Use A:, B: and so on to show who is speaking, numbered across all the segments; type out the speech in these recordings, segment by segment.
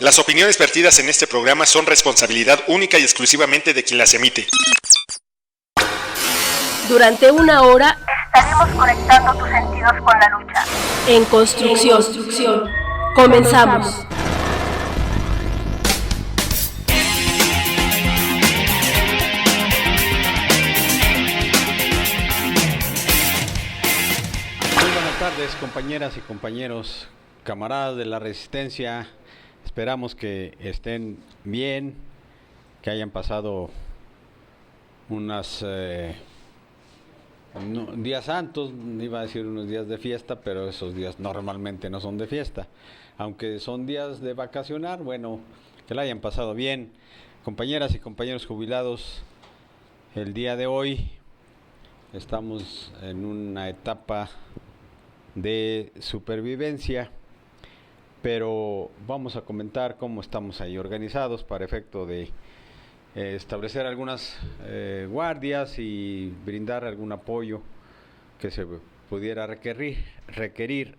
A: Las opiniones vertidas en este programa son responsabilidad única y exclusivamente de quien las emite.
B: Durante una hora
C: estaremos conectando tus sentidos con la lucha.
B: En construcción. Comenzamos.
D: Muy buenas tardes, compañeras y compañeros, camaradas de la Resistencia. Esperamos que estén bien, que hayan pasado unos días santos, iba a decir unos días de fiesta, pero esos días normalmente no son de fiesta. Aunque son días de vacacionar, bueno, que la hayan pasado bien. Compañeras y compañeros jubilados, el día de hoy estamos en una etapa de supervivencia, pero vamos a comentar cómo estamos ahí organizados para efecto de establecer algunas guardias y brindar algún apoyo que se pudiera requerir.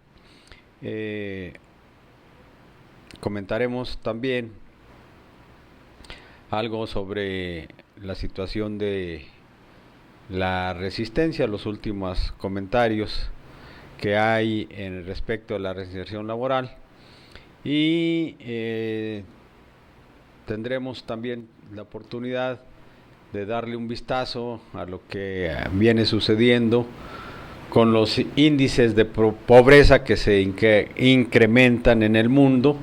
D: Comentaremos también algo sobre la situación de la resistencia, los últimos comentarios que hay en respecto a la reinserción laboral, y tendremos también la oportunidad de darle un vistazo a lo que viene sucediendo con los índices de pobreza que se incrementan en el mundo,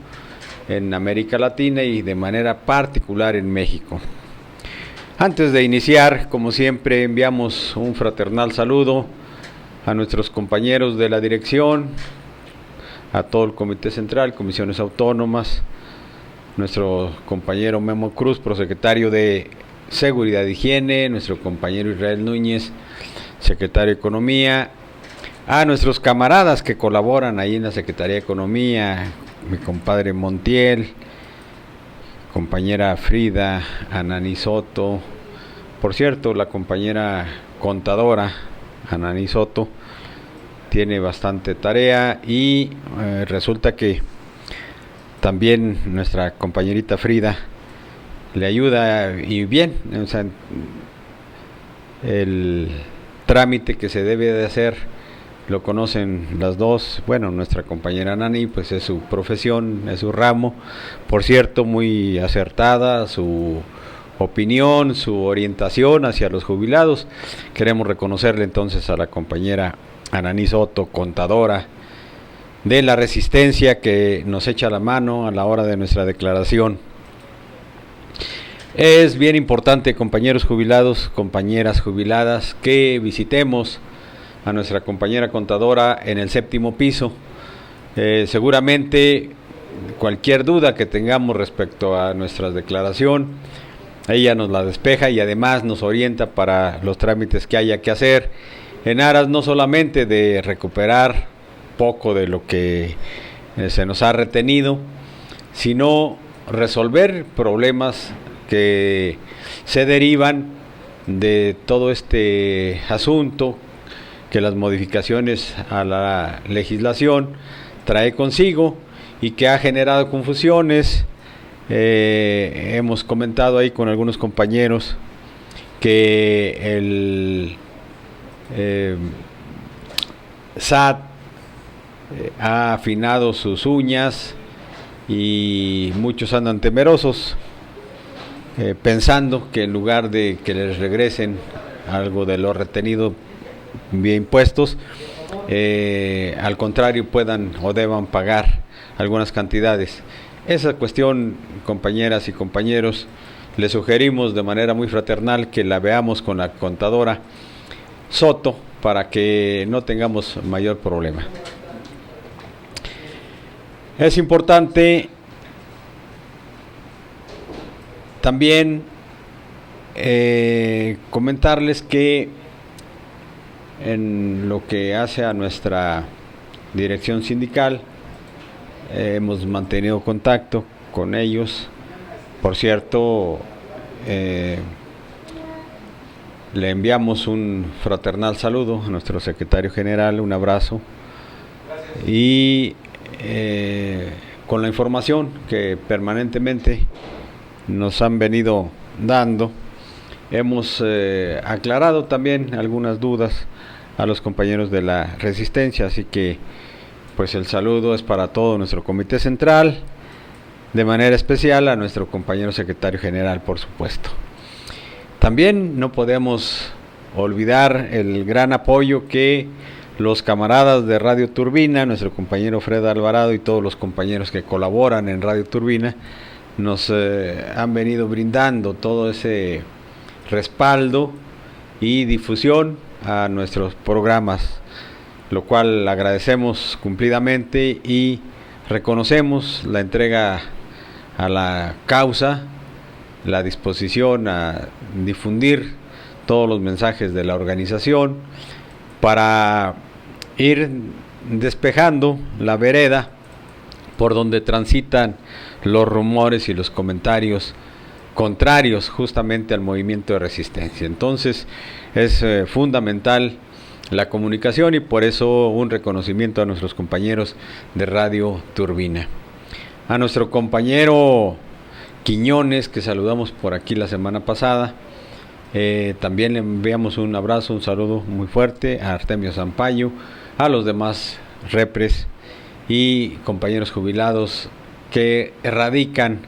D: en América Latina y de manera particular en México. Antes de iniciar, como siempre, enviamos un fraternal saludo a nuestros compañeros de la dirección, a todo el Comité Central, comisiones autónomas, nuestro compañero Memo Cruz, prosecretario de Seguridad e Higiene, nuestro compañero Israel Núñez, secretario de Economía, a nuestros camaradas que colaboran ahí en la Secretaría de Economía, mi compadre Montiel, compañera Frida, Ananí Soto, por cierto, la compañera contadora Ananí Soto tiene bastante tarea, y resulta que también nuestra compañerita Frida le ayuda, y bien, o sea, el trámite que se debe de hacer lo conocen las dos. Bueno, nuestra compañera Nani, pues es su profesión, es su ramo, por cierto, muy acertada su opinión, su orientación hacia los jubilados. Queremos reconocerle entonces a la compañera Ananí Soto, contadora de la Resistencia, que nos echa la mano a la hora de nuestra declaración. Es bien importante, compañeros jubilados, compañeras jubiladas, que visitemos a nuestra compañera contadora en el 7º piso. Seguramente cualquier duda que tengamos respecto a nuestra declaración, ella nos la despeja y además nos orienta para los trámites que haya que hacer, en aras no solamente de recuperar poco de lo que se nos ha retenido, sino resolver problemas que se derivan de todo este asunto que las modificaciones a la legislación trae consigo y que ha generado confusiones. Hemos comentado ahí con algunos compañeros que el SAT ha afinado sus uñas y muchos andan temerosos, pensando que en lugar de que les regresen algo de lo retenido vía impuestos, al contrario puedan o deban pagar algunas cantidades. Esa cuestión, compañeras y compañeros, les sugerimos de manera muy fraternal que la veamos con la contadora Soto para que no tengamos mayor problema. Es importante también comentarles que en lo que hace a nuestra dirección sindical, hemos mantenido contacto con ellos. Por cierto, le enviamos un fraternal saludo a nuestro secretario general, un abrazo, y con la información que permanentemente nos han venido dando. Hemos aclarado también algunas dudas a los compañeros de la Resistencia, así que pues el saludo es para todo nuestro comité central, de manera especial a nuestro compañero secretario general, por supuesto. También no podemos olvidar el gran apoyo que los camaradas de Radio Turbina, nuestro compañero Fred Alvarado y todos los compañeros que colaboran en Radio Turbina nos han venido brindando todo ese respaldo y difusión a nuestros programas, lo cual agradecemos cumplidamente y reconocemos la entrega a la causa, la disposición a difundir todos los mensajes de la organización para ir despejando la vereda por donde transitan los rumores y los comentarios contrarios justamente al movimiento de resistencia. Entonces es fundamental la comunicación y por eso un reconocimiento a nuestros compañeros de Radio Turbina. A nuestro compañero Quiñones, que saludamos por aquí la semana pasada, también le enviamos un abrazo, un saludo muy fuerte a Artemio Zampayo, a los demás repres y compañeros jubilados que radican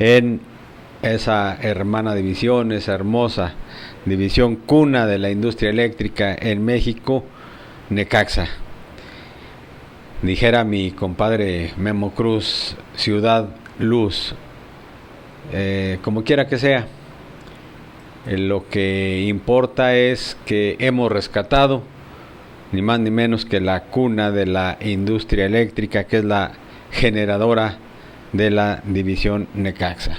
D: en esa hermana división, esa hermosa división cuna de la industria eléctrica en México, Necaxa. Dijera mi compadre Memo Cruz, Ciudad Luz, como quiera que sea, lo que importa es que hemos rescatado ni más ni menos que la cuna de la industria eléctrica, que es la generadora de la división Necaxa.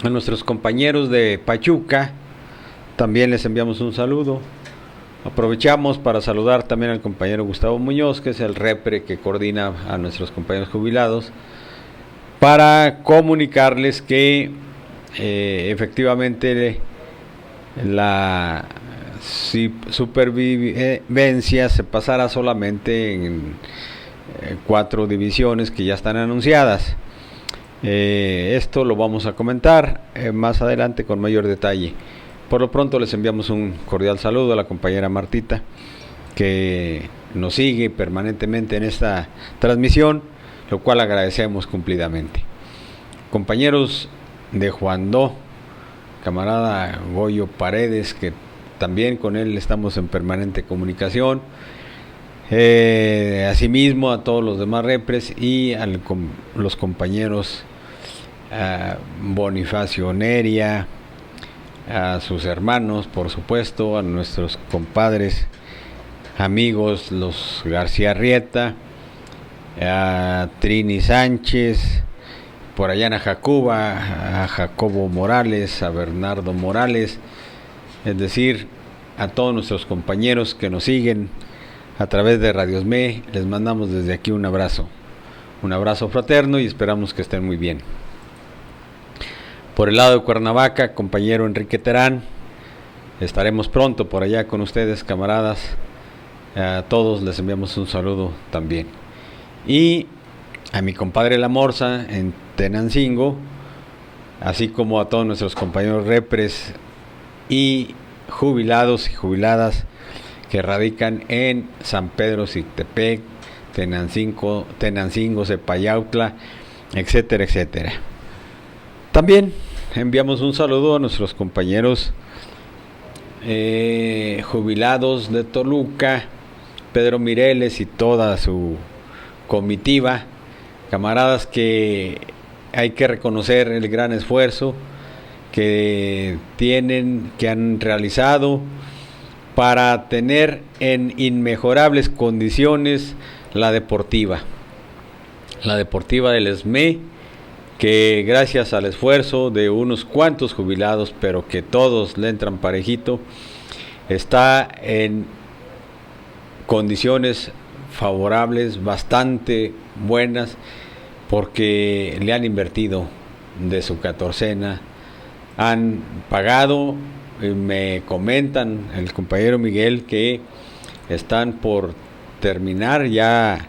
D: A nuestros compañeros de Pachuca también les enviamos un saludo. Aprovechamos para saludar también al compañero Gustavo Muñoz, que es el repre que coordina a nuestros compañeros jubilados, para comunicarles que efectivamente la supervivencia se pasará solamente en 4 divisiones que ya están anunciadas. Esto lo vamos a comentar más adelante con mayor detalle. Por lo pronto les enviamos un cordial saludo a la compañera Martita, que nos sigue permanentemente en esta transmisión, lo cual agradecemos cumplidamente. Compañeros de Juandó, camarada Goyo Paredes, que también con él estamos en permanente comunicación. Asimismo a todos los demás repres y a los compañeros Bonifacio Neria, a sus hermanos, por supuesto, a nuestros compadres, amigos, los García Rieta, a Trini Sánchez, por allá en Ajacuba, a Jacobo Morales, a Bernardo Morales, es decir, a todos nuestros compañeros que nos siguen a través de Radio SME, les mandamos desde aquí un abrazo fraterno y esperamos que estén muy bien. Por el lado de Cuernavaca, compañero Enrique Terán, estaremos pronto por allá con ustedes, camaradas. A todos les enviamos un saludo también. Y a mi compadre La Morsa en Tenancingo, así como a todos nuestros compañeros repres y jubilados y jubiladas que radican en San Pedro Xitepec, Tenancingo, Zepayautla, etcétera, etcétera. También enviamos un saludo a nuestros compañeros jubilados de Toluca, Pedro Mireles y toda su comitiva, camaradas que hay que reconocer el gran esfuerzo que han realizado para tener en inmejorables condiciones la deportiva del SME, que gracias al esfuerzo de unos cuantos jubilados, pero que todos le entran parejito, está en condiciones favorables, bastante buenas, porque le han invertido de su catorcena, han pagado. Me comentan el compañero Miguel que están por terminar ya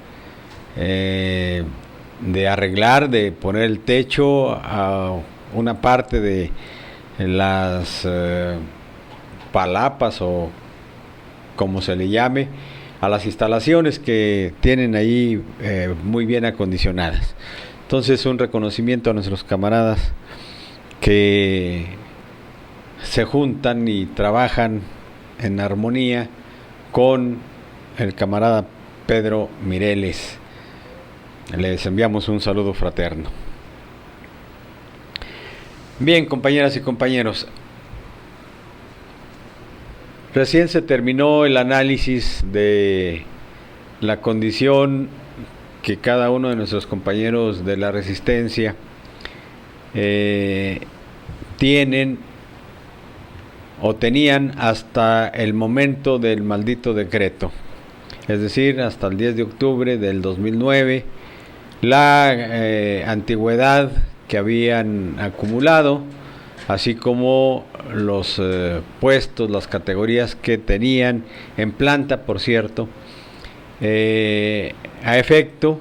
D: de arreglar, de poner el techo a una parte de las palapas o como se le llame, a las instalaciones que tienen ahí muy bien acondicionadas. Entonces, un reconocimiento a nuestros camaradas que se juntan y trabajan en armonía con el camarada Pedro Mireles. Les enviamos un saludo fraterno. Bien, compañeras y compañeros, recién se terminó el análisis de la condición que cada uno de nuestros compañeros de la resistencia tienen o tenían hasta el momento del maldito decreto, es decir, hasta el 10 de octubre del 2009, la antigüedad que habían acumulado, así como los puestos, las categorías que tenían en planta, por cierto, a efecto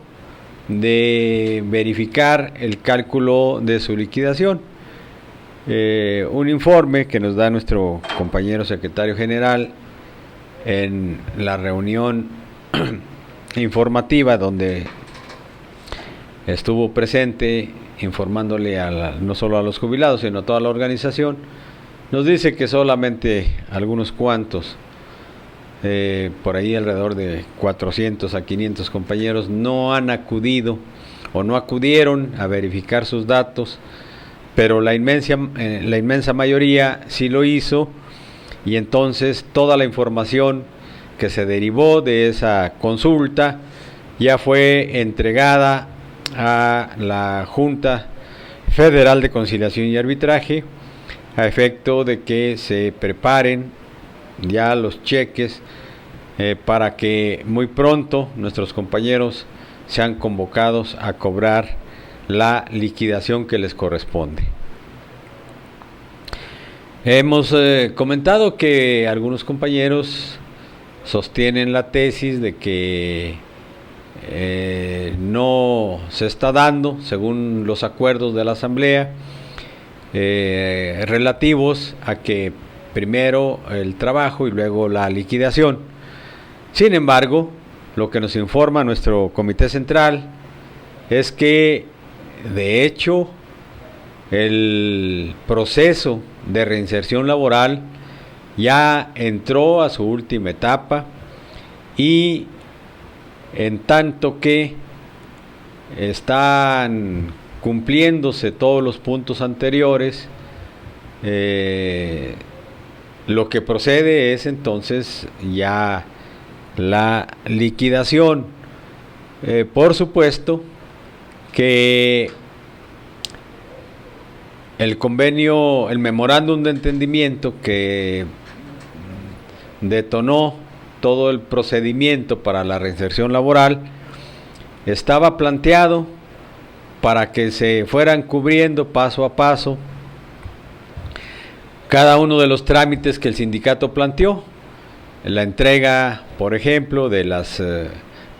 D: de verificar el cálculo de su liquidación. Un informe que nos da nuestro compañero secretario general en la reunión informativa donde estuvo presente informándole no solo a los jubilados sino a toda la organización, nos dice que solamente algunos cuantos, por ahí alrededor de 400 a 500 compañeros no han acudido o no acudieron a verificar sus datos, pero la inmensa mayoría sí lo hizo, y entonces toda la información que se derivó de esa consulta ya fue entregada a la Junta Federal de Conciliación y Arbitraje a efecto de que se preparen ya los cheques para que muy pronto nuestros compañeros sean convocados a cobrar la liquidación que les corresponde. Hemos comentado que algunos compañeros sostienen la tesis de que no se está dando, según los acuerdos de la Asamblea, relativos a que primero el trabajo y luego la liquidación. Sin embargo, lo que nos informa nuestro Comité Central es que, de hecho, el proceso de reinserción laboral ya entró a su última etapa, y en tanto que están cumpliéndose todos los puntos anteriores, lo que procede es entonces ya la liquidación. Por supuesto que el convenio, el memorándum de entendimiento que detonó todo el procedimiento para la reinserción laboral estaba planteado para que se fueran cubriendo paso a paso cada uno de los trámites que el sindicato planteó. La entrega, por ejemplo, de las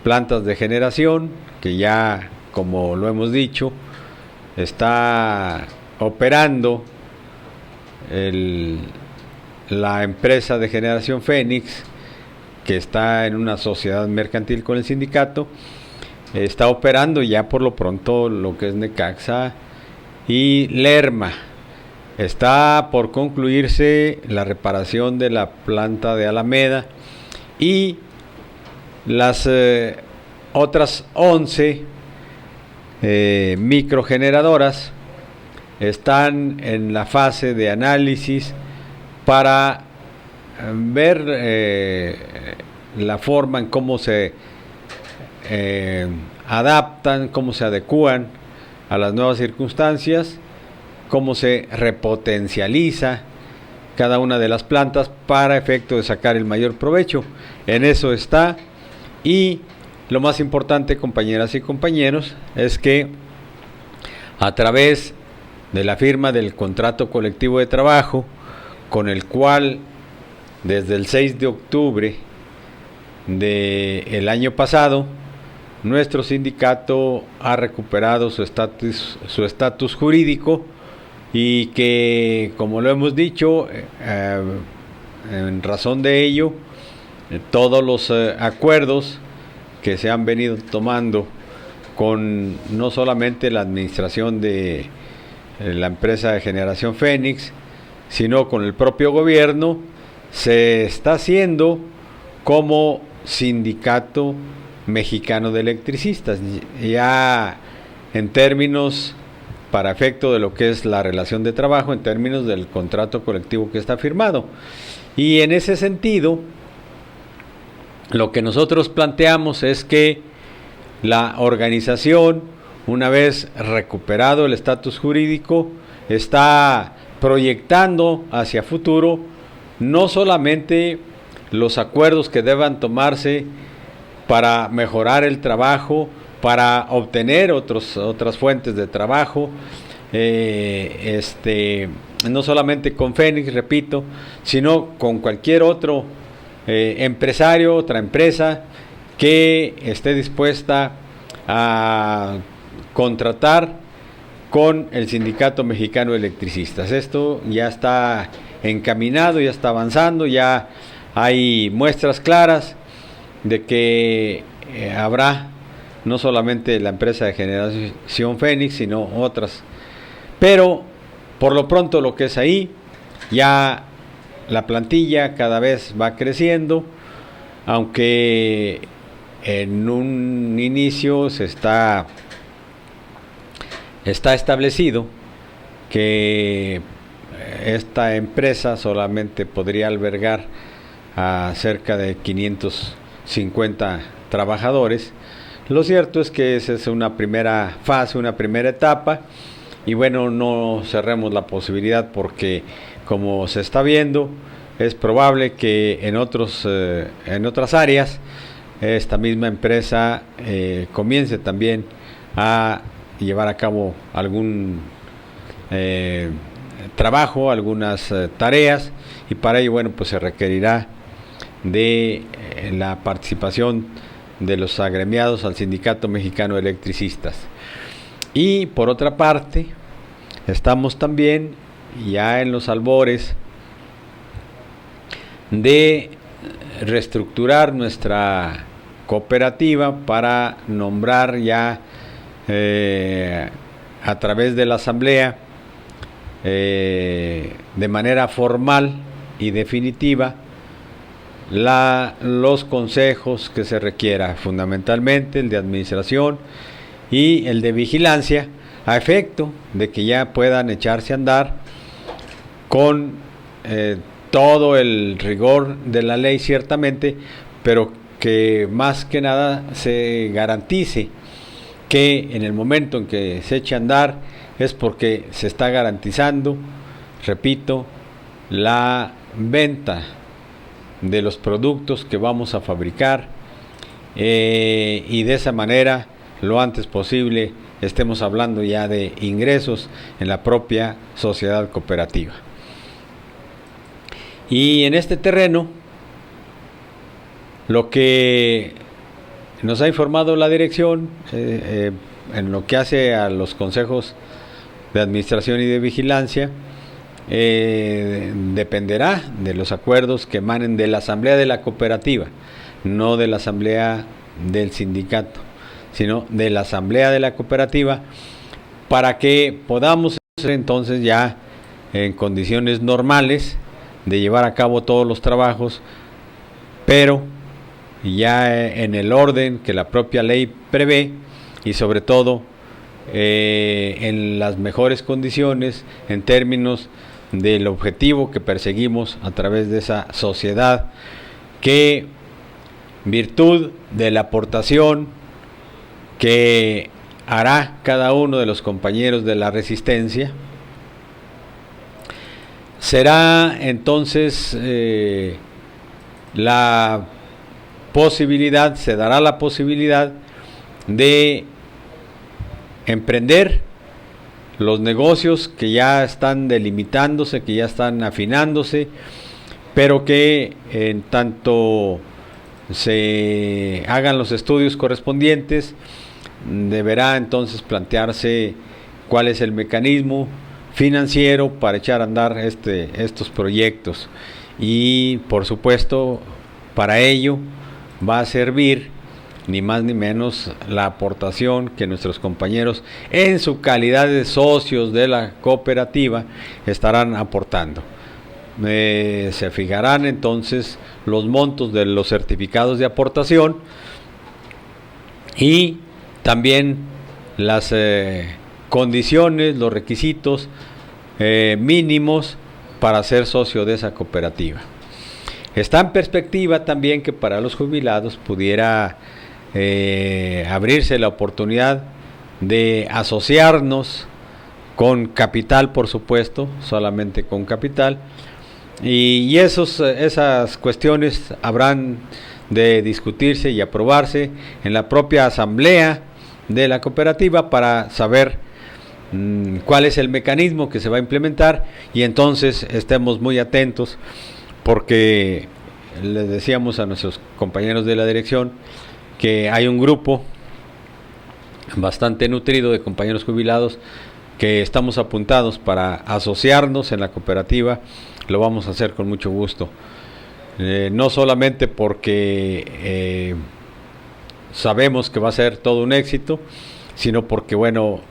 D: plantas de generación, que ya, como lo hemos dicho, está operando la empresa de generación Fénix, que está en una sociedad mercantil con el sindicato. Está operando ya por lo pronto lo que es Necaxa y Lerma. Está por concluirse la reparación de la planta de Alameda, y las otras 11 microgeneradoras están en la fase de análisis para ver la forma en cómo se adaptan, cómo se adecúan a las nuevas circunstancias, cómo se repotencializa cada una de las plantas para efecto de sacar el mayor provecho. En eso está, y lo más importante, compañeras y compañeros, es que a través de la firma del contrato colectivo de trabajo, con el cual desde el 6 de octubre del año pasado, nuestro sindicato ha recuperado su estatus jurídico y que, como lo hemos dicho, en razón de ello, todos los acuerdos que se han venido tomando con no solamente la administración de la empresa de Generación Fénix, sino con el propio gobierno, se está haciendo como Sindicato Mexicano de Electricistas, ya en términos, para efecto de lo que es la relación de trabajo, en términos del contrato colectivo que está firmado. Y en ese sentido, lo que nosotros planteamos es que la organización, una vez recuperado el estatus jurídico, está proyectando hacia futuro no solamente los acuerdos que deban tomarse para mejorar el trabajo, para obtener otras fuentes de trabajo, no solamente con Fénix, repito, sino con cualquier otro empresario, otra empresa que esté dispuesta a contratar con el Sindicato Mexicano de Electricistas. Esto ya está encaminado, ya está avanzando, ya hay muestras claras de que habrá no solamente la empresa de Generación Fénix, sino otras. Pero por lo pronto lo que es ahí, ya la plantilla cada vez va creciendo, aunque en un inicio se está establecido que esta empresa solamente podría albergar a cerca de 550 trabajadores. Lo cierto es que esa es una primera fase, una primera etapa, y bueno, no cerremos la posibilidad porque, como se está viendo, es probable que en otras áreas esta misma empresa comience también a llevar a cabo algún trabajo, algunas tareas, y para ello, bueno, pues se requerirá de la participación de los agremiados al Sindicato Mexicano de Electricistas. Y por otra parte, estamos también ya en los albores de reestructurar nuestra cooperativa para nombrar ya a través de la asamblea de manera formal y definitiva los consejos que se requiera, fundamentalmente el de administración y el de vigilancia, a efecto de que ya puedan echarse a andar con todo el rigor de la ley, ciertamente, pero que más que nada se garantice que en el momento en que se eche a andar es porque se está garantizando, repito, la venta de los productos que vamos a fabricar, y de esa manera lo antes posible estemos hablando ya de ingresos en la propia sociedad cooperativa. Y en este terreno, lo que nos ha informado la dirección en lo que hace a los consejos de administración y de vigilancia, dependerá de los acuerdos que emanen de la asamblea de la cooperativa, no de la asamblea del sindicato, sino de la asamblea de la cooperativa, para que podamos entonces ya en condiciones normales de llevar a cabo todos los trabajos, pero ya en el orden que la propia ley prevé, y sobre todo en las mejores condiciones en términos del objetivo que perseguimos a través de esa sociedad, que virtud de la aportación que hará cada uno de los compañeros de la resistencia, será entonces se dará la posibilidad de emprender los negocios que ya están delimitándose, que ya están afinándose, pero que en tanto se hagan los estudios correspondientes, deberá entonces plantearse cuál es el mecanismo financiero para echar a andar estos proyectos, y por supuesto para ello va a servir ni más ni menos la aportación que nuestros compañeros en su calidad de socios de la cooperativa estarán aportando. Se fijarán entonces los montos de los certificados de aportación y también las condiciones, los requisitos mínimos para ser socio de esa cooperativa. Está en perspectiva también que para los jubilados pudiera abrirse la oportunidad de asociarnos con capital, por supuesto, solamente con capital, y esas cuestiones habrán de discutirse y aprobarse en la propia asamblea de la cooperativa para saber cuál es el mecanismo que se va a implementar, y entonces estemos muy atentos, porque les decíamos a nuestros compañeros de la dirección que hay un grupo bastante nutrido de compañeros jubilados que estamos apuntados para asociarnos en la cooperativa. Lo vamos a hacer con mucho gusto, no solamente porque sabemos que va a ser todo un éxito, sino porque, bueno,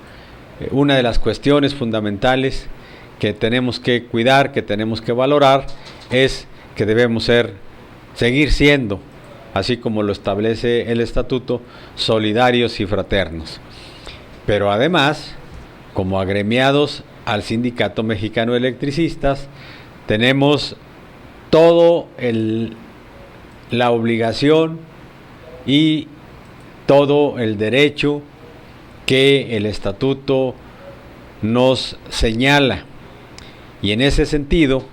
D: una de las cuestiones fundamentales que tenemos que cuidar, que tenemos que valorar, es que debemos seguir siendo, así como lo establece el estatuto, solidarios y fraternos. Pero además, como agremiados al Sindicato Mexicano de Electricistas, tenemos todo la obligación y todo el derecho que el estatuto nos señala, y en ese sentido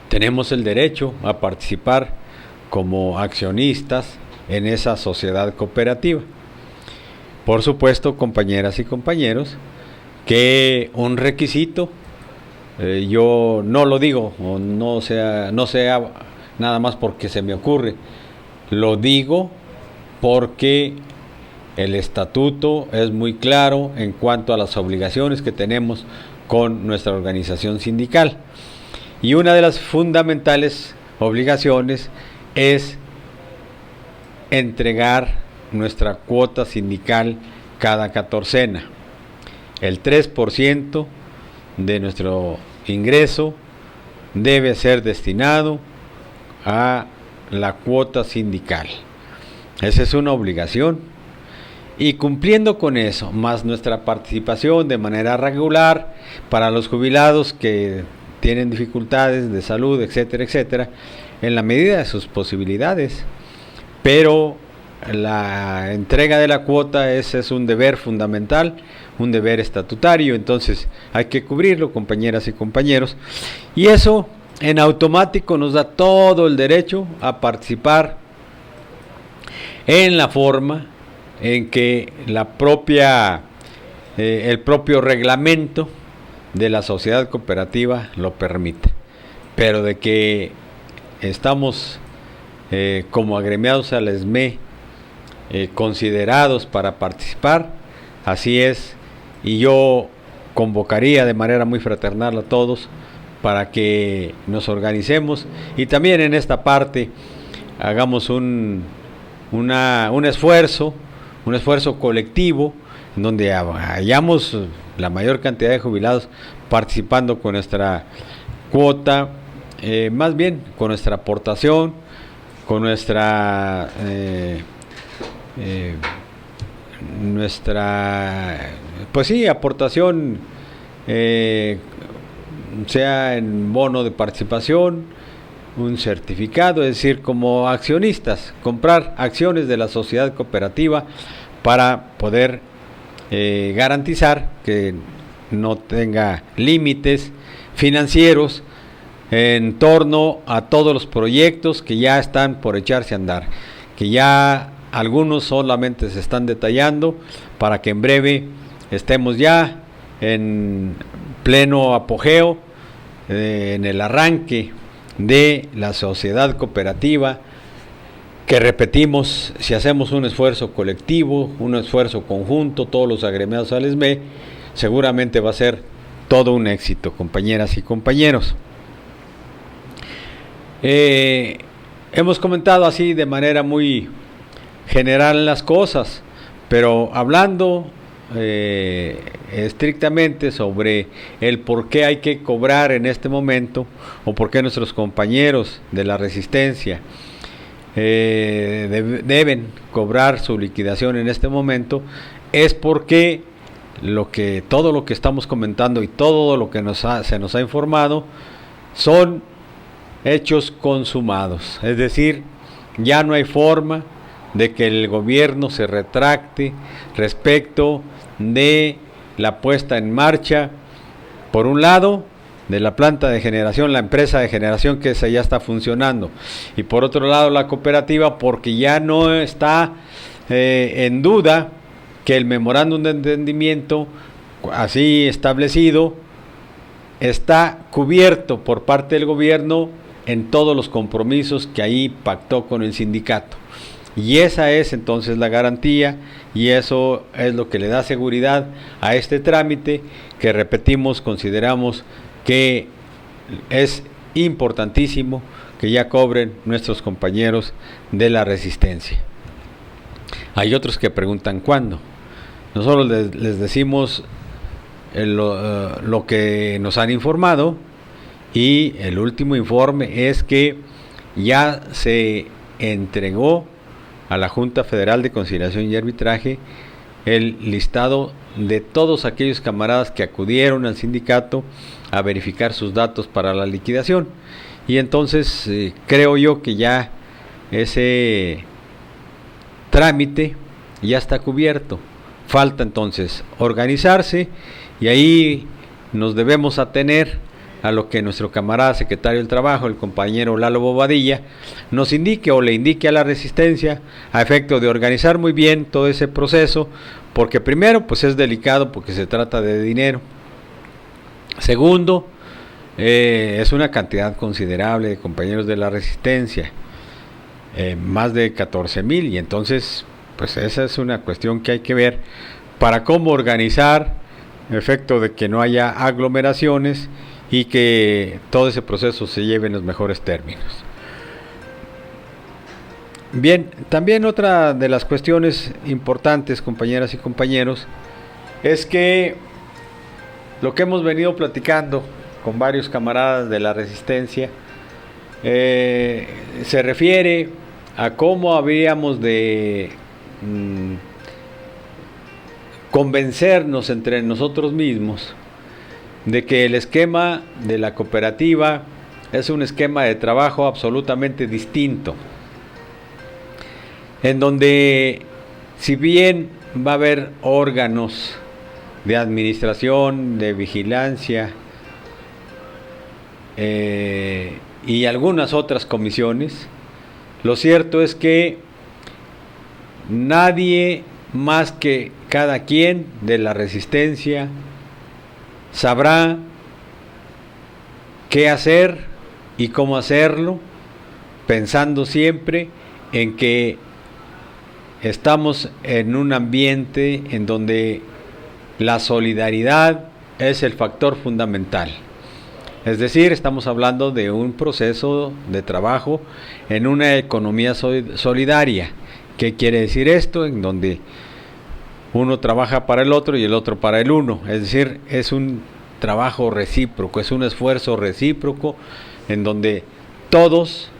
D: tenemos el derecho a participar como accionistas en esa sociedad cooperativa. Por supuesto, compañeras y compañeros, que un requisito, yo no lo digo, o no sea nada más porque se me ocurre, lo digo porque el estatuto es muy claro en cuanto a las obligaciones que tenemos con nuestra organización sindical, y una de las fundamentales obligaciones es entregar nuestra cuota sindical cada catorcena. El 3% de nuestro ingreso debe ser destinado a la cuota sindical. Esa es una obligación, y cumpliendo con eso, más nuestra participación de manera regular para los jubilados que tienen dificultades de salud, etcétera, etcétera, en la medida de sus posibilidades. Pero la entrega de la cuota es un deber fundamental, un deber estatutario, entonces hay que cubrirlo, compañeras y compañeros, y eso en automático nos da todo el derecho a participar en la forma en que el propio reglamento de la sociedad cooperativa lo permite. Pero de que estamos como agremiados al ESME considerados para participar, así es, y yo convocaría de manera muy fraternal a todos para que nos organicemos, y también en esta parte hagamos un esfuerzo colectivo, en donde hayamos la mayor cantidad de jubilados participando con nuestra cuota, más bien con nuestra aportación, con nuestra pues sí, aportación, sea en bono de participación, un certificado, es decir, como accionistas, comprar acciones de la sociedad cooperativa para poder garantizar que no tenga límites financieros en torno a todos los proyectos que ya están por echarse a andar, que ya algunos solamente se están detallando para que en breve estemos ya en pleno apogeo, en el arranque de la sociedad cooperativa que repetimos, si hacemos un esfuerzo colectivo, un esfuerzo conjunto, todos los agremiados al ESME, seguramente va a ser todo un éxito, compañeras y compañeros. Hemos comentado así de manera muy general las cosas, pero hablando estrictamente sobre el por qué hay que cobrar en este momento, o por qué nuestros compañeros de la resistencia deben cobrar su liquidación en este momento, es porque todo lo que estamos comentando y todo lo que se nos ha informado son hechos consumados. Es decir, ya no hay forma de que el gobierno se retracte respecto de la puesta en marcha, por un lado, de la planta de generación, la empresa de generación que ya está funcionando, y por otro lado la cooperativa, porque ya no está en duda que el memorándum de entendimiento así establecido está cubierto por parte del gobierno en todos los compromisos que ahí pactó con el sindicato. Y esa es entonces la garantía, y eso es lo que le da seguridad a este trámite que, repetimos, consideramos que es importantísimo que ya cobren nuestros compañeros de la resistencia. Hay otros que preguntan cuándo. Nosotros les decimos lo que nos han informado, y el último informe es que ya se entregó a la Junta Federal de Conciliación y Arbitraje el listado de todos aquellos camaradas que acudieron al sindicato a verificar sus datos para la liquidación, y entonces creo yo que ya ese trámite ya está cubierto. Falta entonces organizarse, y ahí nos debemos atener a lo que nuestro camarada secretario del Trabajo, el compañero Lalo Bobadilla, nos indique o le indique a la resistencia, a efecto de organizar muy bien todo ese proceso, porque primero pues es delicado porque se trata de dinero. Segundo, es una cantidad considerable de compañeros de la resistencia, más de 14,000, y entonces pues esa es una cuestión que hay que ver para cómo organizar, a efecto de que no haya aglomeraciones y que todo ese proceso se lleve en los mejores términos. Bien, también otra de las cuestiones importantes, compañeras y compañeros, es que lo que hemos venido platicando con varios camaradas de la resistencia se refiere a cómo habríamos de convencernos entre nosotros mismos de que el esquema de la cooperativa es un esquema de trabajo absolutamente distinto, en donde, si bien va a haber órganos de administración, de vigilancia y algunas otras comisiones, lo cierto es que nadie más que cada quien de la resistencia sabrá qué hacer y cómo hacerlo, pensando siempre en que estamos en un ambiente en donde la solidaridad es el factor fundamental. Es decir, estamos hablando de un proceso de trabajo en una economía solidaria. ¿Qué quiere decir esto? En donde uno trabaja para el otro y el otro para el uno. Es decir, es un trabajo recíproco, es un esfuerzo recíproco en donde todos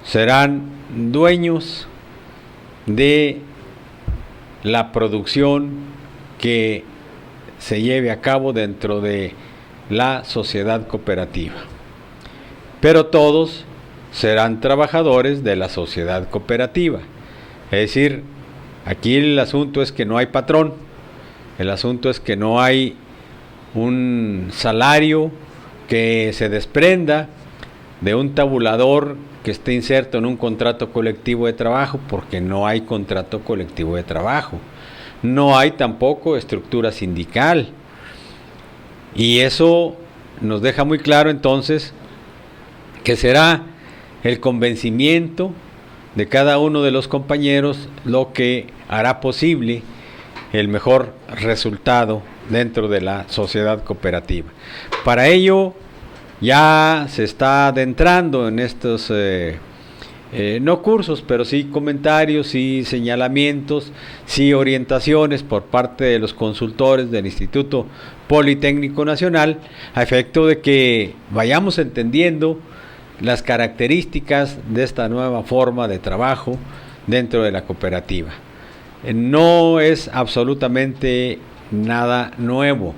D: serán dueños de la producción que se lleve a cabo dentro de la sociedad cooperativa. Pero todos serán trabajadores de la sociedad cooperativa. Es decir, aquí el asunto es que no hay patrón, el asunto es que no hay un salario que se desprenda de un tabulador que esté inserto en un contrato colectivo de trabajo, porque no hay contrato colectivo de trabajo, no hay tampoco estructura sindical, y eso nos deja muy claro entonces que será el convencimiento de cada uno de los compañeros, lo que hará posible el mejor resultado dentro de la sociedad cooperativa. Para ello ya se está adentrando en estos no cursos, pero sí comentarios, sí señalamientos, sí orientaciones por parte de los consultores del Instituto Politécnico Nacional, a efecto de que vayamos entendiendo las características de esta nueva forma de trabajo dentro de la cooperativa. No es absolutamente nada nuevo,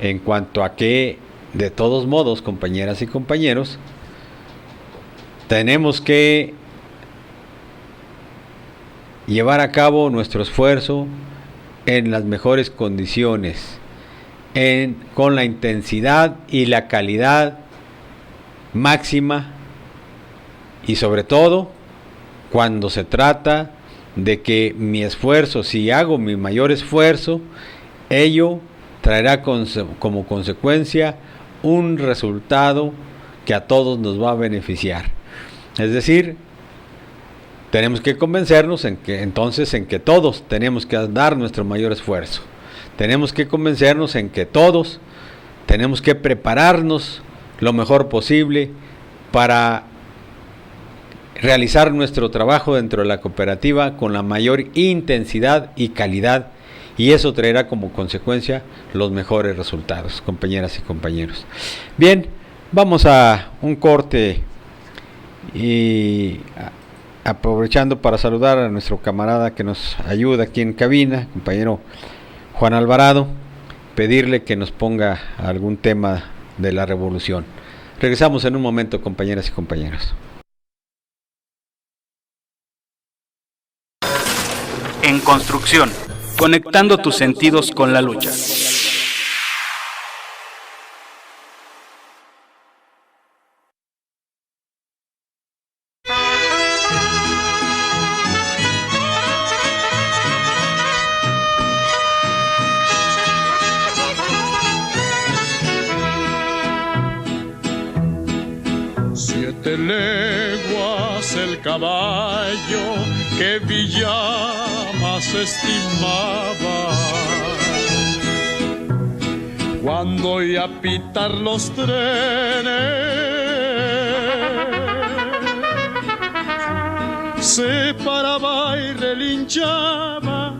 D: en cuanto a que, de todos modos, compañeras y compañeros, tenemos que llevar a cabo nuestro esfuerzo en las mejores condiciones, con la intensidad y la calidad máxima, y sobre todo cuando se trata de que mi esfuerzo, si hago mi mayor esfuerzo, ello traerá como consecuencia un resultado que a todos nos va a beneficiar. Es decir, tenemos que convencernos en que todos tenemos que dar nuestro mayor esfuerzo. Tenemos que convencernos en que todos tenemos que prepararnos lo mejor posible para realizar nuestro trabajo dentro de la cooperativa con la mayor intensidad y calidad, y eso traerá como consecuencia los mejores resultados, compañeras y compañeros. Bien, vamos a un corte, y aprovechando para saludar a nuestro camarada que nos ayuda aquí en cabina, compañero Juan Alvarado, pedirle que nos ponga algún tema de la revolución. Regresamos en un momento, compañeras y compañeros.
E: En construcción, conectando tus sentidos con la lucha.
F: Leguas el caballo que Villamas estimaba, cuando oía pitar los trenes, se paraba y relinchaba.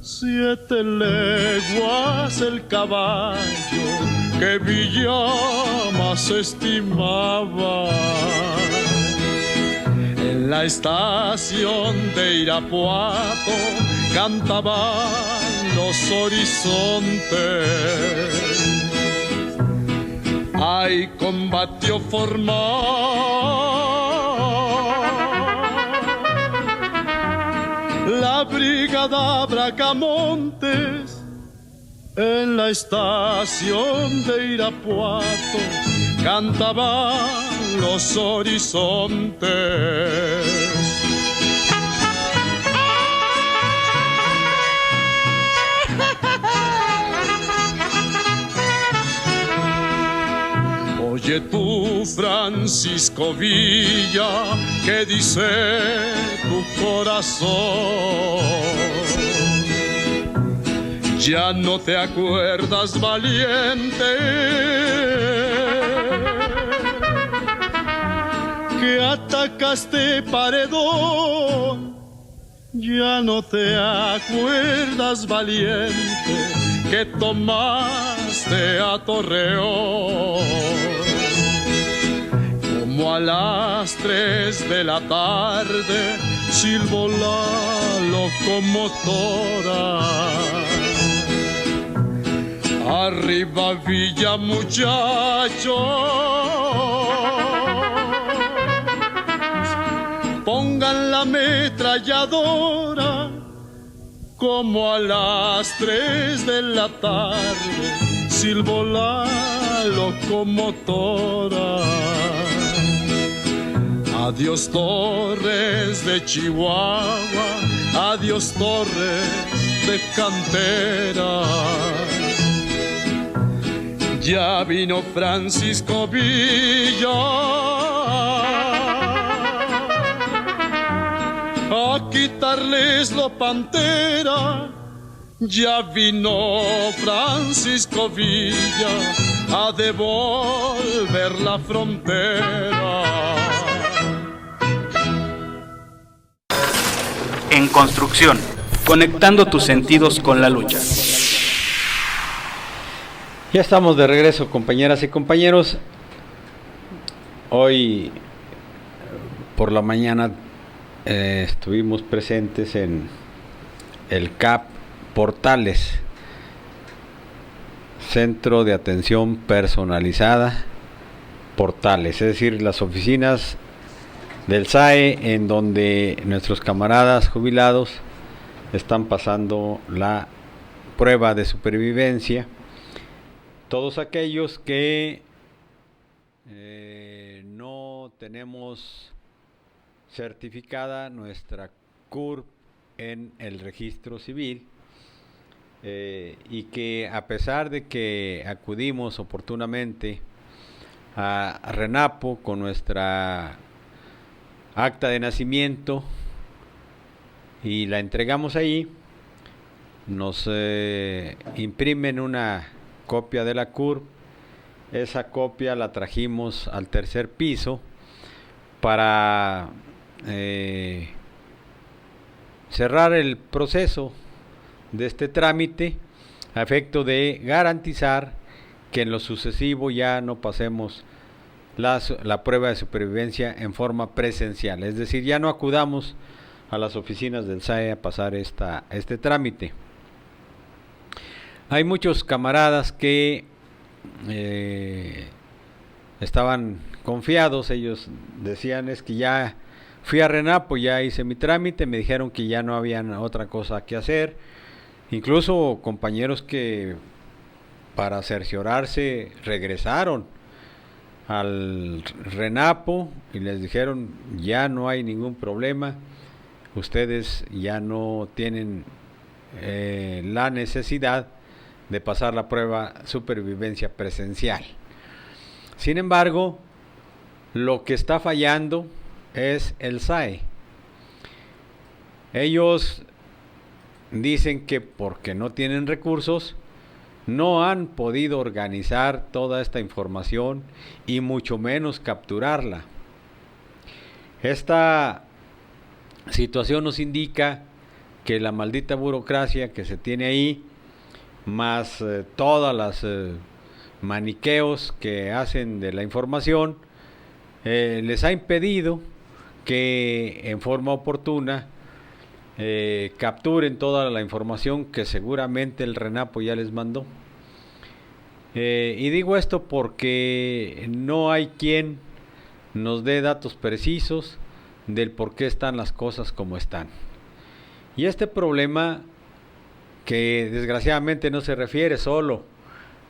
F: 7 leguas el caballo que Villamas estimaba. En la estación de Irapuato cantaban los horizontes. Ahí combatió formal la brigada Bracamontes. En la estación de Irapuato cantaban los horizontes. Oye tú, Francisco Villa, ¿qué dice tu corazón? Ya no te acuerdas, valiente, que atacaste Paredón. Ya no te acuerdas, valiente, que tomaste a Torreón. Como a las 3 de la tarde silbó la locomotora. Arriba Villa, muchachos, pongan la ametralladora. Como a las 3 de la tarde silbó la locomotora. Adiós Torres de Chihuahua, adiós Torres de Cantera. Ya vino Francisco Villa a quitarles lo pantera. Ya vino Francisco Villa a devolver la frontera.
E: En construcción, conectando tus sentidos con la lucha.
D: Ya estamos de regreso, compañeras y compañeros. Hoy por la mañana estuvimos presentes en el CAP Portales, Centro de Atención Personalizada Portales, es decir, las oficinas del SAE en donde nuestros camaradas jubilados están pasando la prueba de supervivencia. Todos aquellos que no tenemos certificada nuestra CURP en el registro civil, y que a pesar de que acudimos oportunamente a RENAPO con nuestra acta de nacimiento y la entregamos ahí, nos imprimen una copia de la CURP. Esa copia la trajimos al tercer piso para cerrar el proceso de este trámite a efecto de garantizar que en lo sucesivo ya no pasemos la prueba de supervivencia en forma presencial, es decir, ya no acudamos a las oficinas del SAE a pasar este trámite. Hay muchos camaradas que estaban confiados. Ellos decían: es que ya fui a RENAPO, ya hice mi trámite, me dijeron que ya no había otra cosa que hacer. Incluso compañeros que para cerciorarse regresaron al RENAPO y les dijeron: ya no hay ningún problema, ustedes ya no tienen la necesidad de pasar la prueba supervivencia presencial. Sin embargo, lo que está fallando es el SAE. Ellos dicen que porque no tienen recursos, no han podido organizar toda esta información y mucho menos capturarla. Esta situación nos indica que la maldita burocracia que se tiene ahí, más todas las maniqueos que hacen de la información, les ha impedido que en forma oportuna capturen toda la información que seguramente el RENAPO ya les mandó. Y digo esto porque no hay quien nos dé datos precisos del por qué están las cosas como están. Y este problema, que desgraciadamente no se refiere solo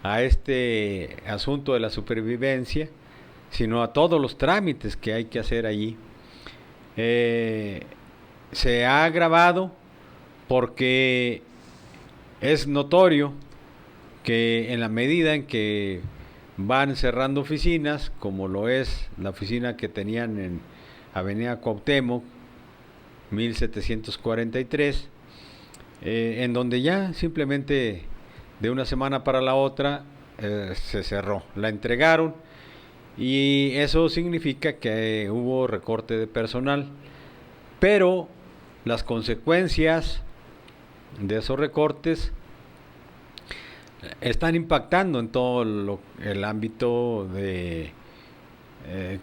D: a este asunto de la supervivencia, sino a todos los trámites que hay que hacer allí, se ha agravado porque es notorio que en la medida en que van cerrando oficinas, como lo es la oficina que tenían en Avenida Cuauhtémoc 1743, en donde ya simplemente de una semana para la otra se cerró, la entregaron, y eso significa que hubo recorte de personal, pero las consecuencias de esos recortes están impactando en todo el ámbito de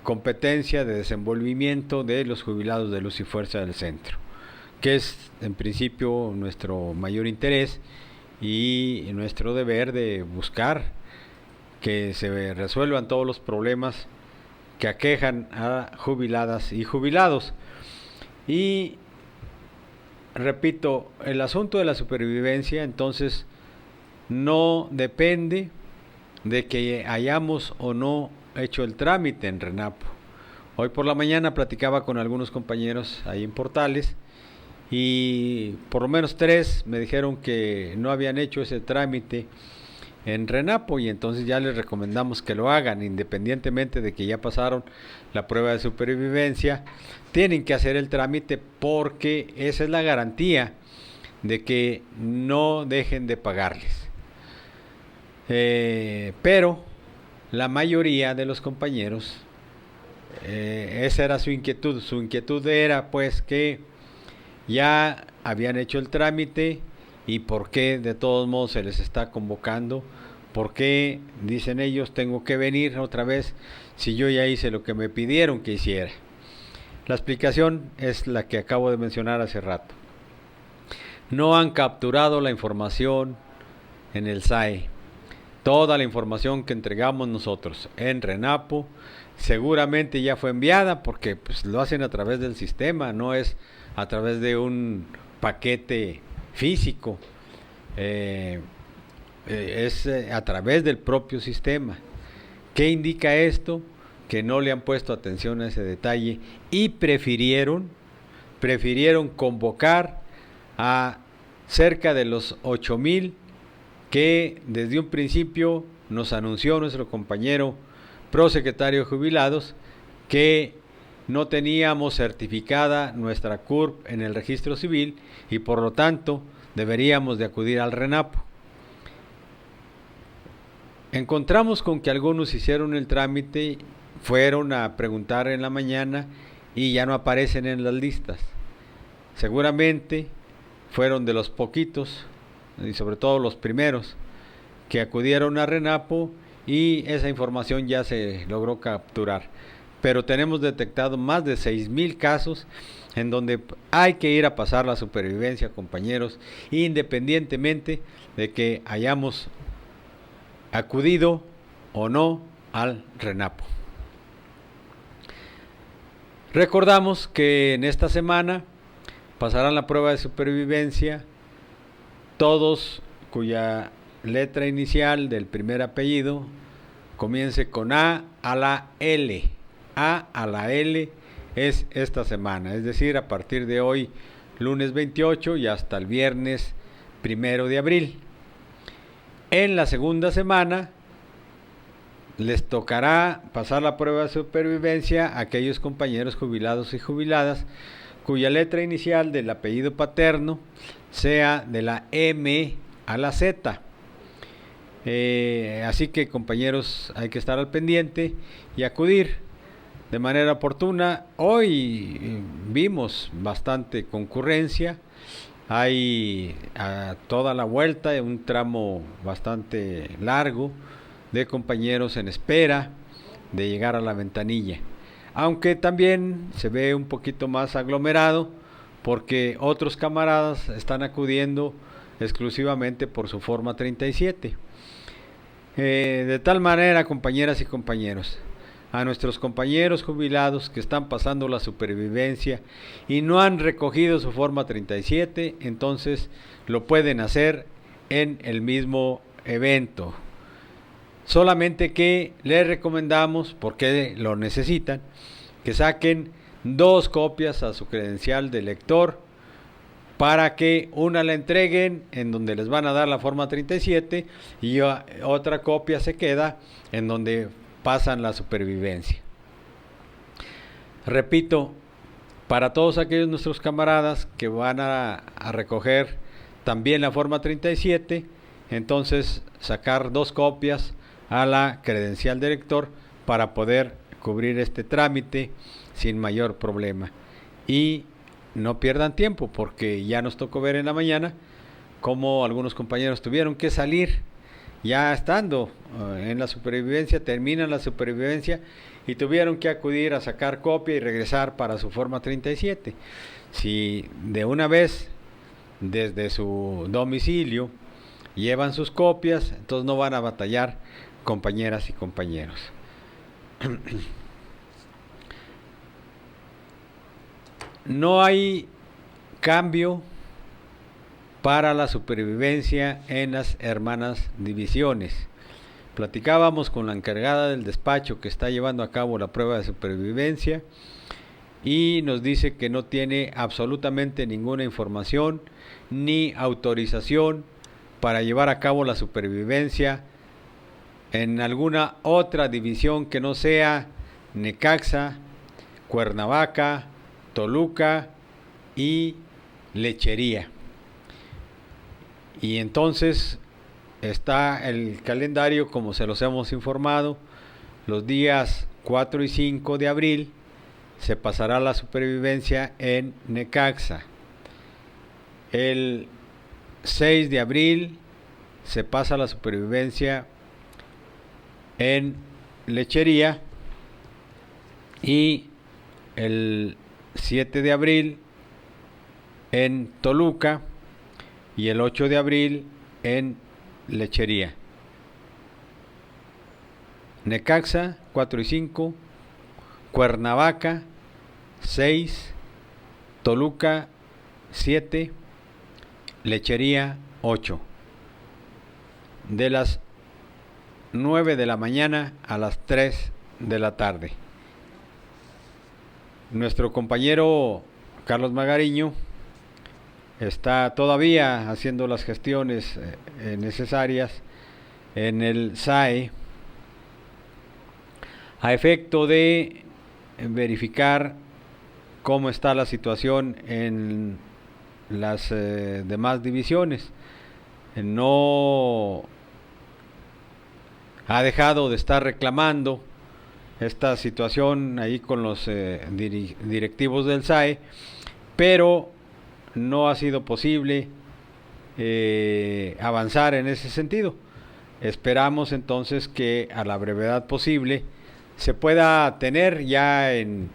D: competencia, de desenvolvimiento de los jubilados de Luz y Fuerza del Centro, que es en principio nuestro mayor interés y nuestro deber de buscar que se resuelvan todos los problemas que aquejan a jubiladas y jubilados. Y repito, el asunto de la supervivencia entonces no depende de que hayamos o no hecho el trámite en RENAPO. Hoy por la mañana platicaba con algunos compañeros ahí en Portales y por lo menos 3 me dijeron que no habían hecho ese trámite en RENAPO, y entonces ya les recomendamos que lo hagan, independientemente de que ya pasaron la prueba de supervivencia. Tienen que hacer el trámite porque esa es la garantía de que no dejen de pagarles. Pero la mayoría de los compañeros, esa era su inquietud. Su inquietud era pues que ya habían hecho el trámite y por qué de todos modos se les está convocando, por qué, dicen ellos, tengo que venir otra vez si yo ya hice lo que me pidieron que hiciera. La explicación es la que acabo de mencionar hace rato. No han capturado la información en el SAE. Toda la información que entregamos nosotros en RENAPO seguramente ya fue enviada, porque pues lo hacen a través del sistema, no es a través de un paquete físico, es a través del propio sistema. ¿Qué indica esto? Que no le han puesto atención a ese detalle y prefirieron convocar a cerca de los 8,000 que desde un principio nos anunció nuestro compañero prosecretario de Jubilados que no teníamos certificada nuestra CURP en el registro civil y por lo tanto deberíamos de acudir al RENAPO. Encontramos con que algunos hicieron el trámite, fueron a preguntar en la mañana y ya no aparecen en las listas. Seguramente fueron de los poquitos y sobre todo los primeros que acudieron a RENAPO y esa información ya se logró capturar. Pero tenemos detectado más de 6,000 casos en donde hay que ir a pasar la supervivencia, compañeros, independientemente de que hayamos acudido o no al RENAPO. Recordamos que en esta semana pasarán la prueba de supervivencia todos cuya letra inicial del primer apellido comience con A a la L. A a la L es esta semana, es decir, a partir de hoy, lunes 28 y hasta el viernes 1 de abril. En la segunda semana les tocará pasar la prueba de supervivencia a aquellos compañeros jubilados y jubiladas cuya letra inicial del apellido paterno sea de la M a la Z. Así que, compañeros, hay que estar al pendiente y acudir de manera oportuna. Hoy vimos bastante concurrencia, hay a toda la vuelta un tramo bastante largo de compañeros en espera de llegar a la ventanilla, aunque también se ve un poquito más aglomerado porque otros camaradas están acudiendo exclusivamente por su forma 37. De tal manera, compañeras y compañeros, a nuestros compañeros jubilados que están pasando la supervivencia y no han recogido su forma 37, entonces lo pueden hacer en el mismo evento. Solamente que les recomendamos, porque lo necesitan, que saquen 2 copias a su credencial de lector para que una la entreguen en donde les van a dar la forma 37 y otra copia se queda en donde pasan la supervivencia. Repito, para todos aquellos nuestros camaradas que van a recoger también la forma 37, entonces sacar 2 copias a la credencial de lector para poder cubrir este trámite sin mayor problema. Y no pierdan tiempo, porque ya nos tocó ver en la mañana cómo algunos compañeros tuvieron que salir ya estando en la supervivencia, terminan la supervivencia y tuvieron que acudir a sacar copia y regresar para su forma 37. Si de una vez desde su domicilio llevan sus copias, entonces no van a batallar, compañeras y compañeros. No hay cambio para la supervivencia en las hermanas divisiones. Platicábamos con la encargada del despacho que está llevando a cabo la prueba de supervivencia y nos dice que no tiene absolutamente ninguna información ni autorización para llevar a cabo la supervivencia en alguna otra división que no sea Necaxa, Cuernavaca, Toluca y Lechería. Y entonces está el calendario como se los hemos informado. Los días 4 y 5 de abril se pasará la supervivencia en Necaxa. El 6 de abril se pasa la supervivencia en Lechería. Y el 7 de abril en Toluca. Y el 8 de abril en Lechería. Necaxa 4 y 5, Cuernavaca 6, Toluca 7, Lechería 8. De las 9 de la mañana a las 3 de la tarde. Nuestro compañero Carlos Magariño está todavía haciendo las gestiones necesarias en el SAE a efecto de verificar cómo está la situación en las demás divisiones. No ha dejado de estar reclamando esta situación ahí con los directivos del SAE, pero no ha sido posible avanzar en ese sentido. Esperamos entonces que a la brevedad posible se pueda tener ya en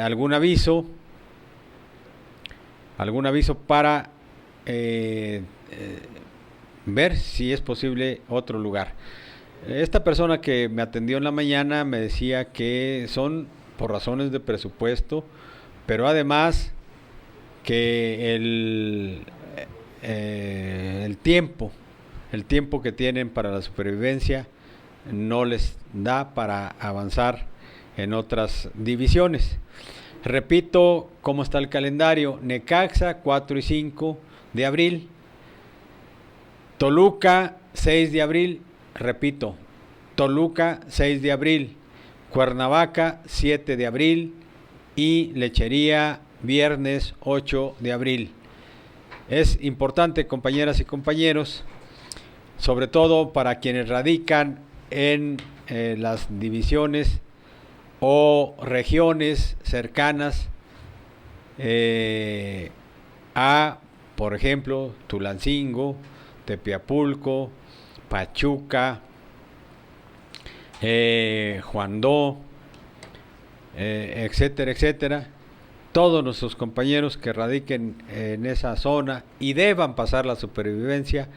D: algún aviso para ver si es posible otro lugar. Esta persona que me atendió en la mañana me decía que son por razones de presupuesto, pero además que el tiempo que tienen para la supervivencia no les da para avanzar en otras divisiones. Repito cómo está el calendario: Necaxa 4 y 5 de abril, Toluca 6 de abril, repito, Toluca 6 de abril, Cuernavaca 7 de abril y Lechería viernes 8 de abril. Es importante, compañeras y compañeros, sobre todo para quienes radican en las divisiones o regiones cercanas a, por ejemplo, Tulancingo, Tepiapulco, Pachuca, Juandó, etcétera, etcétera. Todos nuestros compañeros que radiquen en esa zona y deban pasar la supervivencia,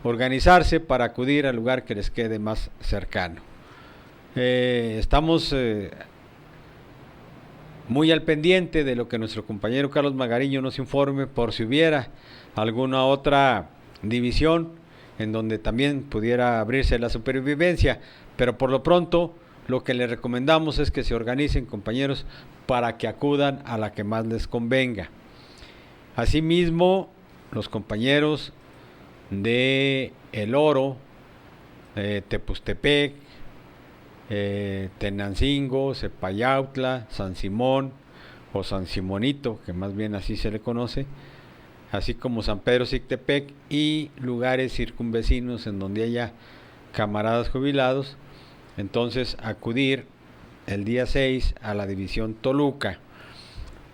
D: organizarse para acudir al lugar que les quede más cercano. Estamos muy al pendiente de lo que nuestro compañero Carlos Magariño nos informe por si hubiera alguna otra división en donde también pudiera abrirse la supervivencia, pero por lo pronto lo que les recomendamos es que se organicen, compañeros, para que acudan a la que más les convenga. Asimismo, los compañeros de El Oro, Tepustepec, Tenancingo, Cepayautla, San Simón o San Simonito, que más bien así se le conoce, así como San Pedro Xictepec y lugares circunvecinos en donde haya camaradas jubilados, entonces acudir el día 6 a la división Toluca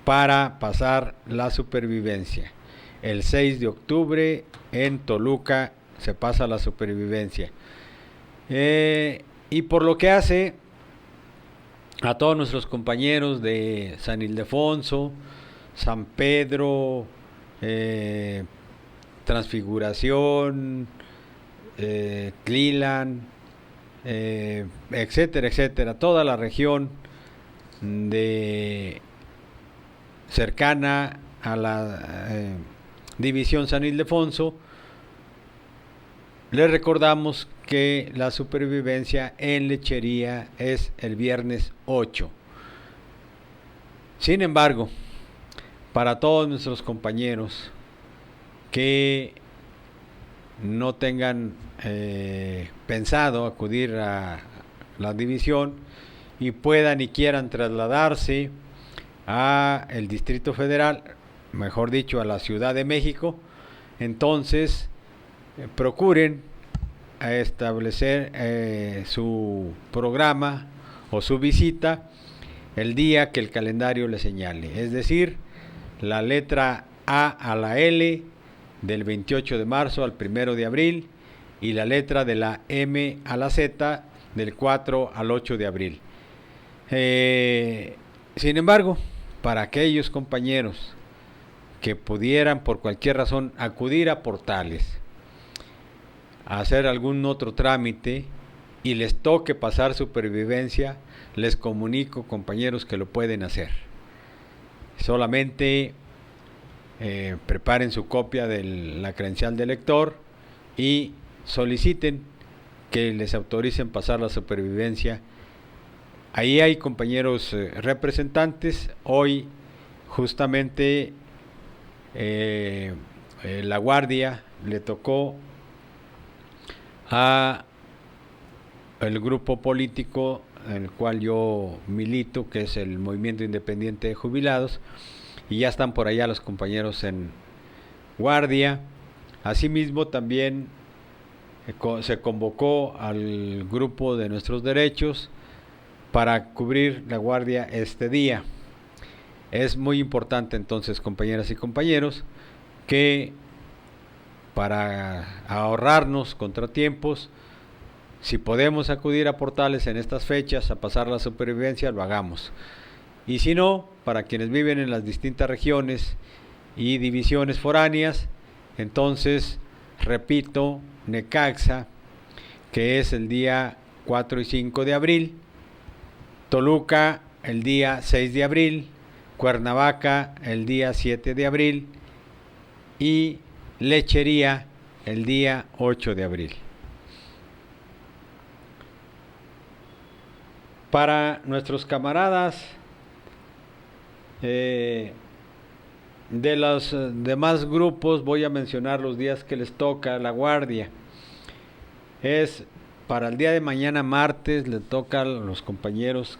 D: para pasar la supervivencia. El 6 de octubre en Toluca se pasa la supervivencia. Y por lo que hace a todos nuestros compañeros de San Ildefonso, San Pedro, Transfiguración, Tlilan, etcétera, etcétera, toda la región cercana a la división San Ildefonso, les recordamos que la supervivencia en Lechería es el viernes 8. Sin embargo, para todos nuestros compañeros que no tengan pensado acudir a la división y puedan y quieran trasladarse a el Distrito Federal, mejor dicho a la Ciudad de México, entonces procuren establecer su programa o su visita el día que el calendario le señale, es decir, la letra A a la L del 28 de marzo al 1 de abril y la letra de la M a la Z del 4 al 8 de abril. Sin embargo, para aquellos compañeros que pudieran por cualquier razón acudir a Portales a hacer algún otro trámite y les toque pasar supervivencia, les comunico, compañeros, que lo pueden hacer. Solamente preparen su copia de la credencial de elector y soliciten que les autoricen pasar la supervivencia. Ahí hay compañeros representantes. Hoy justamente la Guardia le tocó a el grupo político en el cual yo milito, que es el Movimiento Independiente de Jubilados, y ya están por allá los compañeros en Guardia. Asimismo también se convocó al grupo de Nuestros Derechos para cubrir la Guardia este día. Es muy importante entonces, compañeras y compañeros, que para ahorrarnos contratiempos, si podemos acudir a Portales en estas fechas a pasar la supervivencia, lo hagamos. Y si no, para quienes viven en las distintas regiones y divisiones foráneas, entonces, repito, Necaxa, que es el día 4 y 5 de abril, Toluca el día 6 de abril, Cuernavaca el día 7 de abril y Lechería el día 8 de abril. Para nuestros camaradas de los demás grupos, voy a mencionar los días que les toca la Guardia. Es para el día de mañana, martes, le toca a los compañeros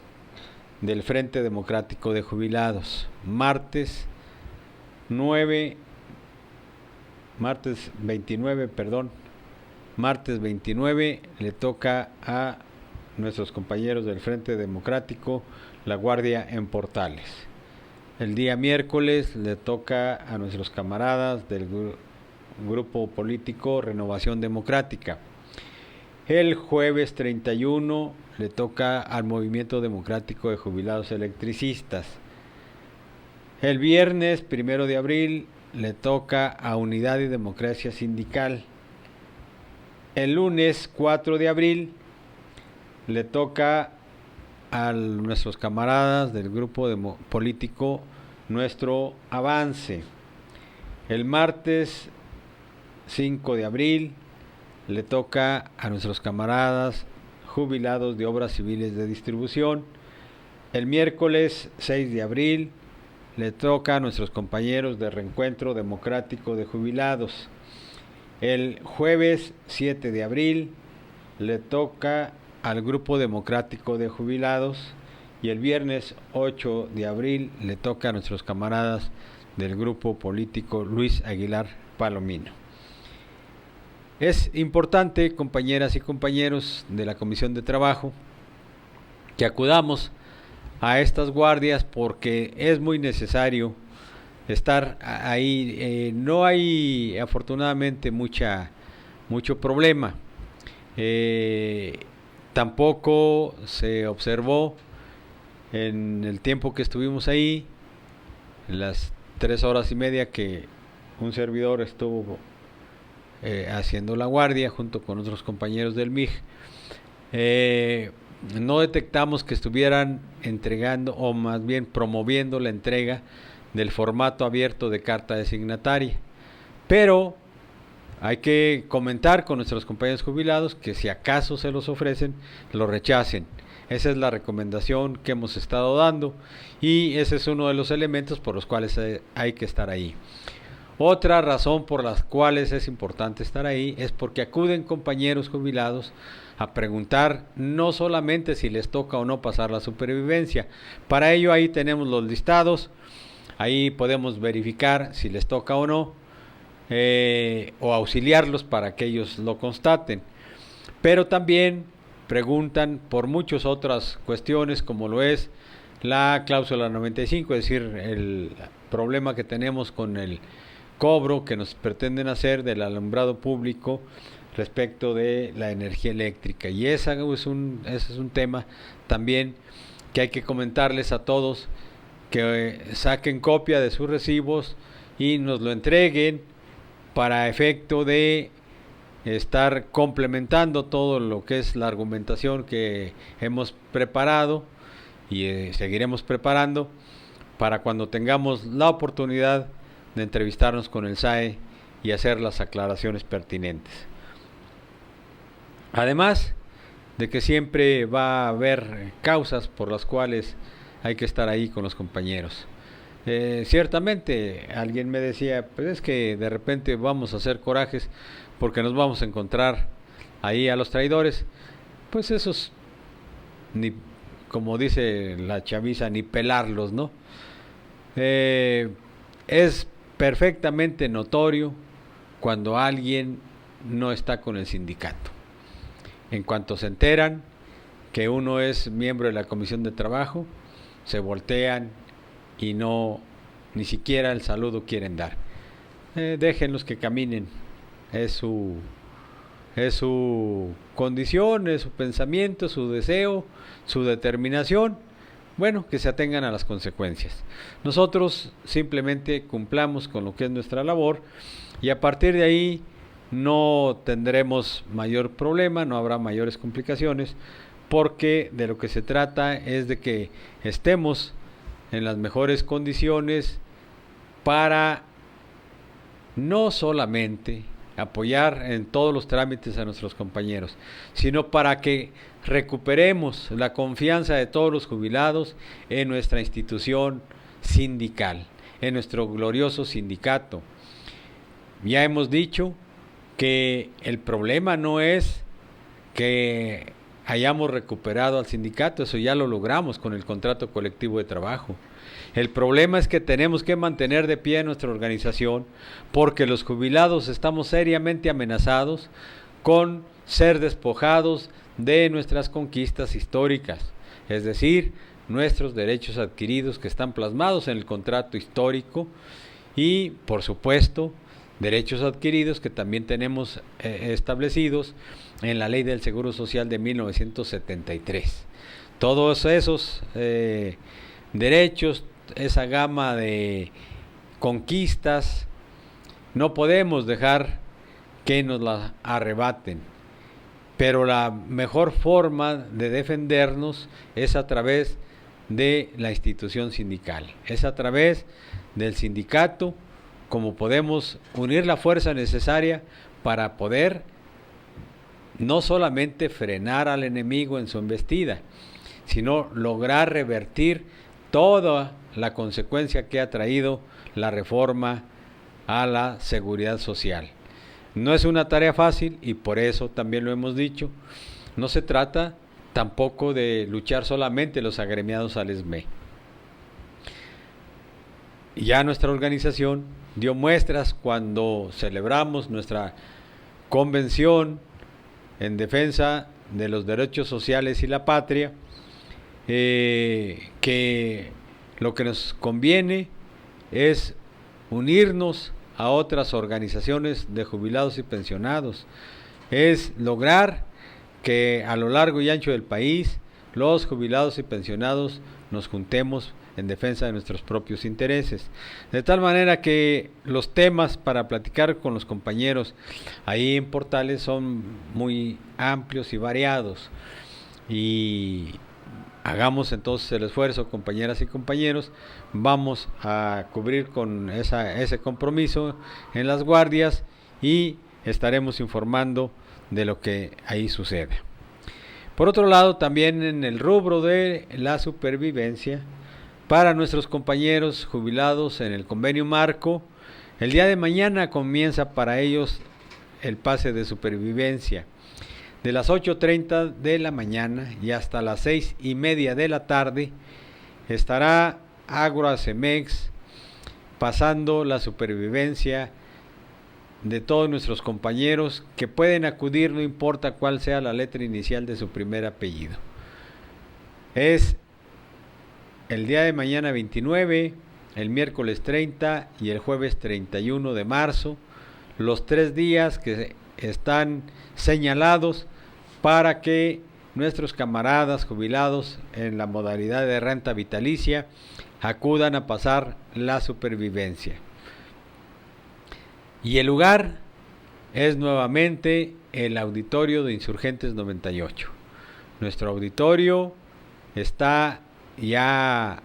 D: del Frente Democrático de Jubilados. Martes 29 le toca a nuestros compañeros del Frente Democrático la Guardia en Portales. El día miércoles le toca a nuestros camaradas del grupo político Renovación Democrática. El jueves 31 le toca al Movimiento Democrático de Jubilados Electricistas. El viernes 1 de abril le toca a Unidad y Democracia Sindical. El lunes 4 de abril le toca a nuestros camaradas del grupo político Nuestro Avance. El martes 5 de abril le toca a nuestros camaradas jubilados de Obras Civiles de Distribución. El miércoles 6 de abril le toca a nuestros compañeros de Reencuentro Democrático de Jubilados. El jueves 7 de abril le toca al Grupo Democrático de Jubilados y el viernes 8 de abril le toca a nuestros camaradas del grupo político Luis Aguilar Palomino. Es importante, compañeras y compañeros de la Comisión de Trabajo, que acudamos a estas guardias porque es muy necesario estar ahí. No hay afortunadamente mucho problema. Tampoco se observó en el tiempo que estuvimos ahí, las 3 horas y media que un servidor estuvo haciendo la guardia junto con otros compañeros del MIG, no detectamos que estuvieran entregando o más bien promoviendo la entrega del formato abierto de carta designataria, pero hay que comentar con nuestros compañeros jubilados que si acaso se los ofrecen, lo rechacen. Esa es la recomendación que hemos estado dando y ese es uno de los elementos por los cuales hay que estar ahí. Otra razón por las cuales es importante estar ahí es porque acuden compañeros jubilados a preguntar no solamente si les toca o no pasar la supervivencia. Para ello ahí tenemos los listados, ahí podemos verificar si les toca o no, o auxiliarlos para que ellos lo constaten. Pero también preguntan por muchas otras cuestiones, como lo es la cláusula 95, es decir, el problema que tenemos con el cobro que nos pretenden hacer del alumbrado público respecto de la energía eléctrica. Y ese es un tema también que hay que comentarles a todos, que saquen copia de sus recibos y nos lo entreguen para efecto de estar complementando todo lo que es la argumentación que hemos preparado y seguiremos preparando para cuando tengamos la oportunidad de entrevistarnos con el SAE y hacer las aclaraciones pertinentes. Además de que siempre va a haber causas por las cuales hay que estar ahí con los compañeros. Ciertamente alguien me decía, pues es que de repente vamos a hacer corajes porque nos vamos a encontrar ahí a los traidores. Pues esos, ni, como dice la chaviza, ni pelarlos, ¿no? Es perfectamente notorio cuando alguien no está con el sindicato. En cuanto se enteran que uno es miembro de la Comisión de Trabajo, se voltean y ni siquiera el saludo quieren dar. Déjenlos que caminen, es su condición, es su pensamiento, su deseo, su determinación. Bueno, que se atengan a las consecuencias. Nosotros simplemente cumplamos con lo que es nuestra labor y a partir de ahí no tendremos mayor problema, no habrá mayores complicaciones, porque de lo que se trata es de que estemos en las mejores condiciones para no solamente apoyar en todos los trámites a nuestros compañeros, sino para que recuperemos la confianza de todos los jubilados en nuestra institución sindical, en nuestro glorioso sindicato. Ya hemos dicho que el problema no es que hayamos recuperado al sindicato, eso ya lo logramos con el contrato colectivo de trabajo. El problema es que tenemos que mantener de pie nuestra organización porque los jubilados estamos seriamente amenazados con ser despojados de nuestras conquistas históricas, es decir, nuestros derechos adquiridos que están plasmados en el contrato histórico y, por supuesto, derechos adquiridos que también tenemos establecidos en la Ley del Seguro Social de 1973. Todos esos derechos, esa gama de conquistas, no podemos dejar que nos la arrebaten. Pero la mejor forma de defendernos es a través de la institución sindical, es a través del sindicato, como podemos unir la fuerza necesaria para poder no solamente frenar al enemigo en su embestida, sino lograr revertir toda la consecuencia que ha traído la reforma a la seguridad social. No es una tarea fácil y por eso también lo hemos dicho, no se trata tampoco de luchar solamente los agremiados al ESME. Ya nuestra organización dio muestras cuando celebramos nuestra convención en defensa de los derechos sociales y la patria, que lo que nos conviene es unirnos a otras organizaciones de jubilados y pensionados, es lograr que a lo largo y ancho del país los jubilados y pensionados nos juntemos en defensa de nuestros propios intereses, de tal manera que los temas para platicar con los compañeros ahí en Portales son muy amplios y variados, y hagamos entonces el esfuerzo, compañeras y compañeros, vamos a cubrir con ese compromiso en las guardias y estaremos informando de lo que ahí sucede. Por otro lado, también en el rubro de la supervivencia, para nuestros compañeros jubilados en el convenio marco, El día de mañana comienza para ellos el pase de supervivencia. De las 8:30 de la mañana y hasta las 6:30 de la tarde estará Agroacemex pasando la supervivencia de todos nuestros compañeros que pueden acudir, no importa cuál sea la letra inicial de su primer apellido. Es el día de mañana 29, el miércoles 30 y el jueves 31 de marzo, los 3 días que están señalados para que nuestros camaradas jubilados en la modalidad de renta vitalicia acudan a pasar la supervivencia. Y el lugar es nuevamente el auditorio de Insurgentes 98. Nuestro auditorio está ya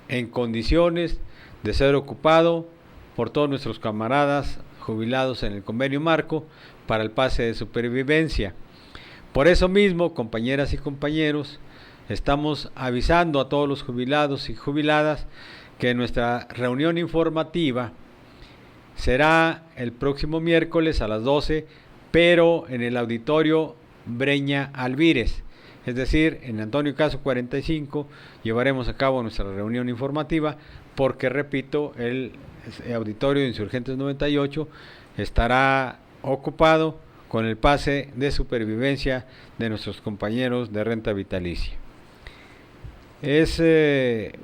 D: en condiciones de ser ocupado por todos nuestros camaradas jubilados en el convenio marco para el pase de supervivencia. Por eso mismo, compañeras y compañeros, estamos avisando a todos los jubilados y jubiladas que nuestra reunión informativa será el próximo miércoles a las 12, pero en el auditorio Breña Alvírez, es decir, en Antonio Caso 45 llevaremos a cabo nuestra reunión informativa porque, repito, el auditorio de Insurgentes 98 estará ocupado con el pase de supervivencia de nuestros compañeros de renta vitalicia. Es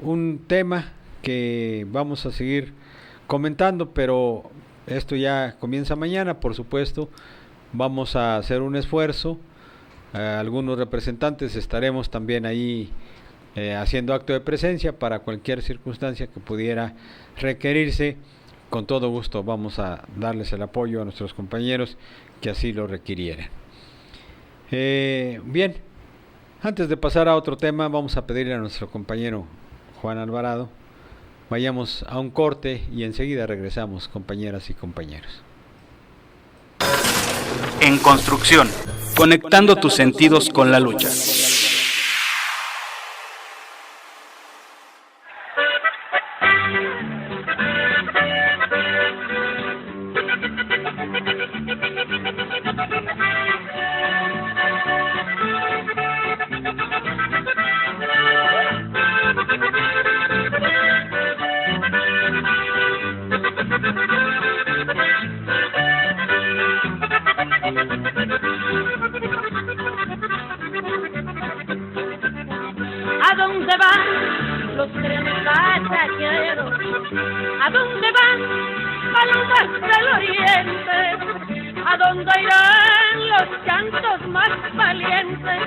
D: un tema que vamos a seguir comentando, pero esto ya comienza mañana, por supuesto. Vamos a hacer un esfuerzo. Algunos representantes estaremos también ahí haciendo acto de presencia para cualquier circunstancia que pudiera requerirse. Con todo gusto vamos a darles el apoyo a nuestros compañeros que así lo requirieran. Bien, antes de pasar a otro tema, vamos a pedirle a nuestro compañero Juan Alvarado, vayamos a un corte y enseguida regresamos, compañeras y compañeros.
E: En construcción, conectando tus sentidos con la lucha.
G: ¿A dónde van los trenes pasajeros? ¿A dónde van palomas del oriente? ¿A dónde irán los cantos más valientes?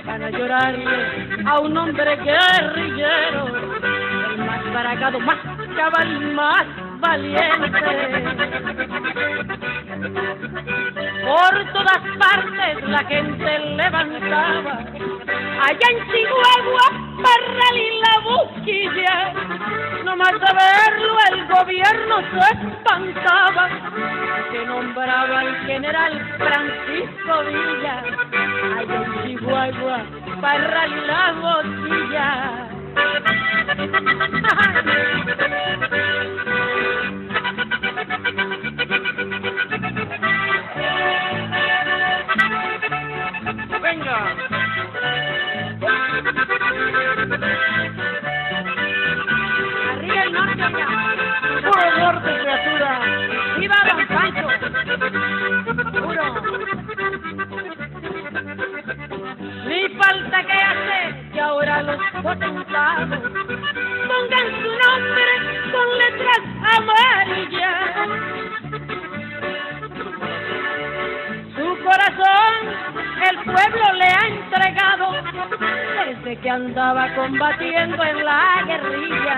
G: Para llorarle a un hombre guerrillero, el más baragado, más cabal, más valiente. Por todas partes la gente levantaba, allá en Chihuahua, Parral y La Boquilla, nomás de verlo el gobierno se espantaba, que nombraba al general Francisco Villa, allá en Chihuahua, Parral y La Boquilla. Venga. Arriba el norte, puro norte, criatura. ¡Viva Don Pancho! Puro. Ni falta que hace que ahora los potentados pongan su nombre con letras amarillas. Su corazón el pueblo le ha entregado desde que andaba combatiendo en la guerrilla,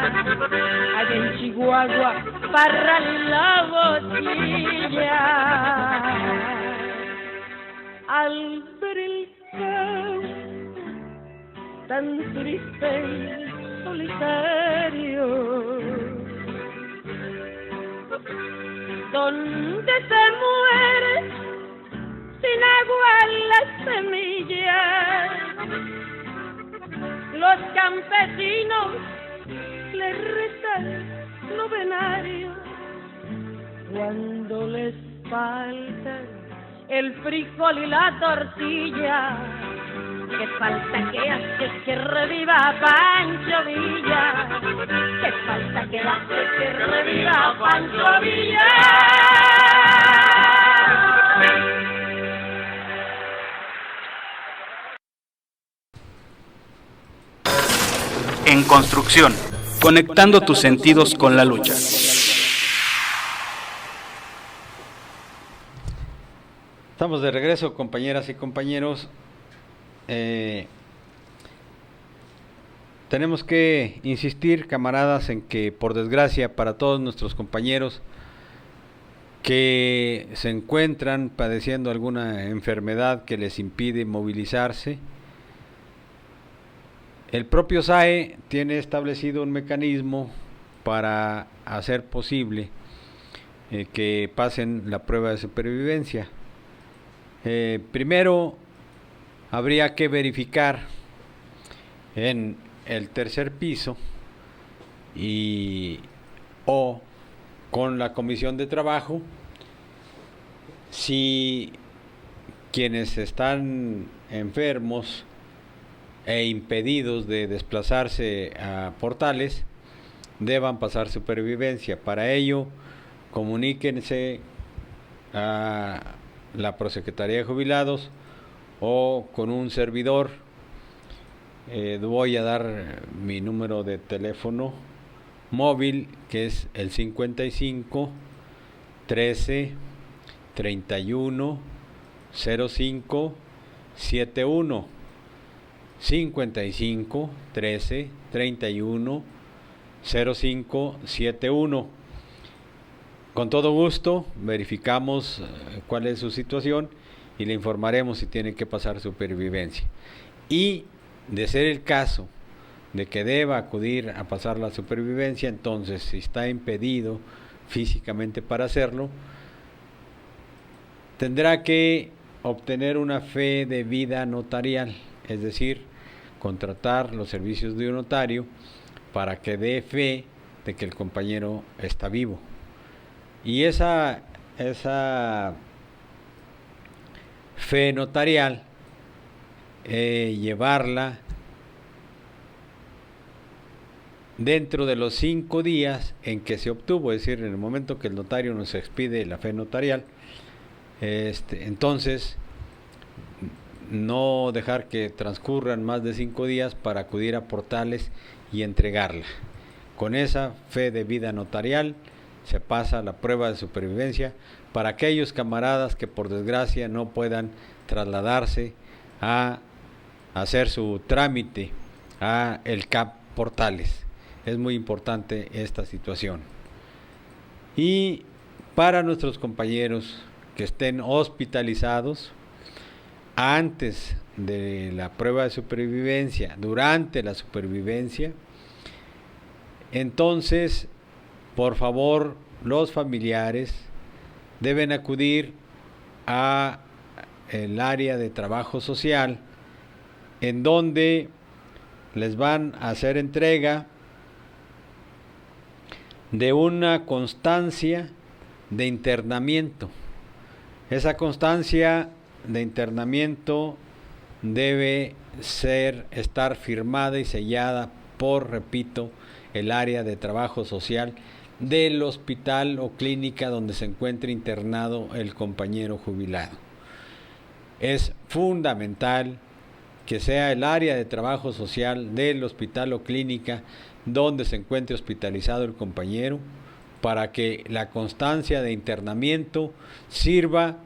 G: allá en Chihuahua, Parral y La Boquilla. Al ver el campo tan triste y solitario, donde se muere sin agua las semillas, los campesinos le rezan novenario cuando les falta el frijol y la tortilla, que falta que hace que reviva Pancho Villa, que falta que hace que reviva Pancho Villa.
E: En construcción, conectando tus sentidos con la lucha.
D: Estamos de regreso, compañeras y compañeros. Tenemos que insistir, camaradas, en que por desgracia para todos nuestros compañeros que se encuentran padeciendo alguna enfermedad que les impide movilizarse, el propio SAE tiene establecido un mecanismo para hacer posible que pasen la prueba de supervivencia. Primero habría que verificar en el tercer piso o con la comisión de trabajo si quienes están enfermos e impedidos de desplazarse a Portales deban pasar supervivencia. Para ello, comuníquense a la Prosecretaría de Jubilados o con un servidor. Voy a dar mi número de teléfono móvil, que es el 55 13 31 05 71. 55 13 31 05 71. Con todo gusto verificamos cuál es su situación y le informaremos si tiene que pasar supervivencia. Y de ser el caso de que deba acudir a pasar la supervivencia, entonces si está impedido físicamente para hacerlo, tendrá que obtener una fe de vida notarial, es decir, contratar los servicios de un notario para que dé fe de que el compañero está vivo. Y esa fe notarial, llevarla dentro de los 5 días en que se obtuvo, es decir, en el momento que el notario nos expide la fe notarial, entonces no dejar que transcurran más de 5 días para acudir a Portales y entregarla. Con esa fe de vida notarial se pasa la prueba de supervivencia para aquellos camaradas que por desgracia no puedan trasladarse a hacer su trámite a el CAP Portales. Es muy importante esta situación. Y para nuestros compañeros que estén hospitalizados, antes de la prueba de supervivencia, durante la supervivencia, entonces, por favor, los familiares deben acudir a el área de trabajo social, en donde les van a hacer entrega de una constancia de internamiento. Esa constancia de internamiento debe estar firmada y sellada por, repito, el área de trabajo social del hospital o clínica donde se encuentre internado el compañero jubilado. Es fundamental que sea el área de trabajo social del hospital o clínica donde se encuentre hospitalizado el compañero, para que la constancia de internamiento sirva